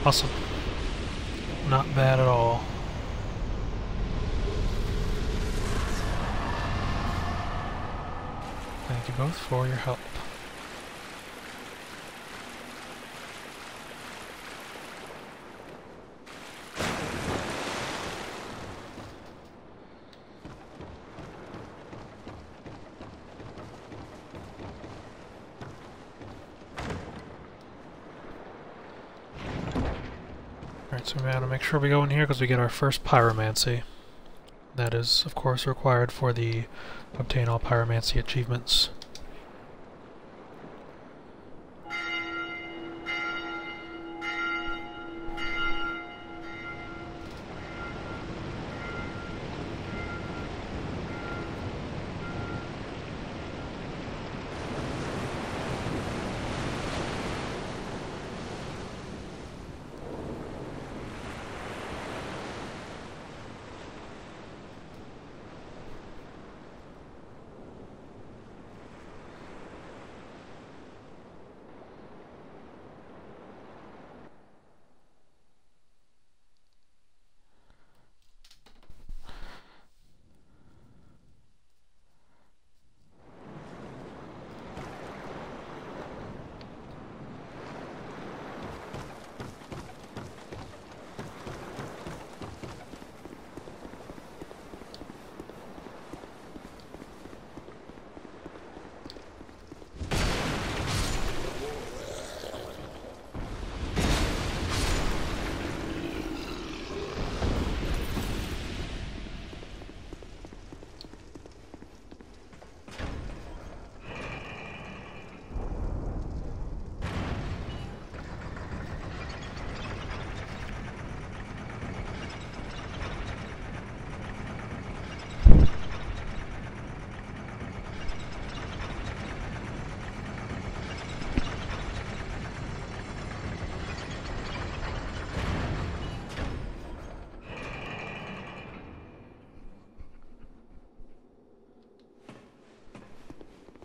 Awesome. Not bad at all. Thank you both for your help. Alright, so we gotta make sure we go in here because we get our first pyromancy. That is, of course, required for the obtain all pyromancy achievements.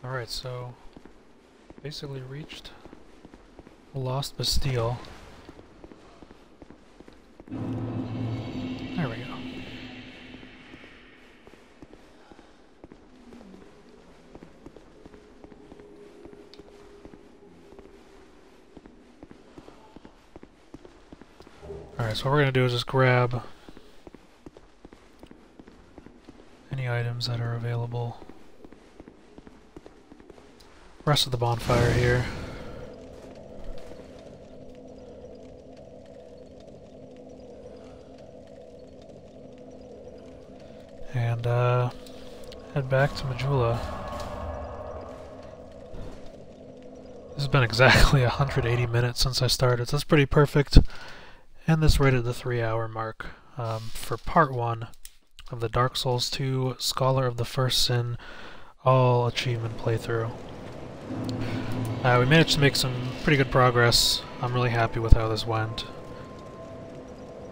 Alright, so basically reached the Lost Bastille. There we go. Alright, so what we're going to do is just grab any items that are available. Rest of the bonfire here. And head back to Majula. This has been exactly 180 minutes since I started, so that's pretty perfect. And this right at the 3-hour mark for part 1 of the Dark Souls 2 Scholar of the First Sin all achievement playthrough. We managed to make some pretty good progress. I'm really happy with how this went.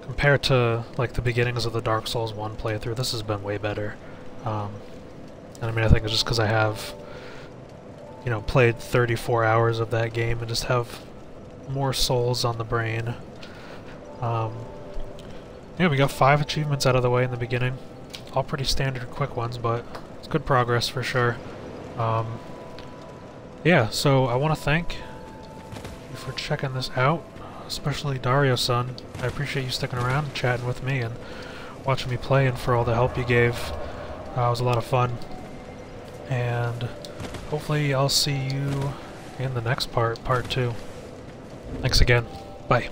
Compared to like the beginnings of the Dark Souls 1 playthrough, this has been way better. And I mean, I think it's just because I have, you know, played 34 hours of that game and just have more souls on the brain. yeah, we got 5 achievements out of the way in the beginning. All pretty standard quick ones, but it's good progress for sure. Yeah, so I want to thank you for checking this out, especially Dario-san. I appreciate you sticking around and chatting with me and watching me play, and for all the help you gave. It was a lot of fun. And hopefully I'll see you in the next part, part 2. Thanks again. Bye.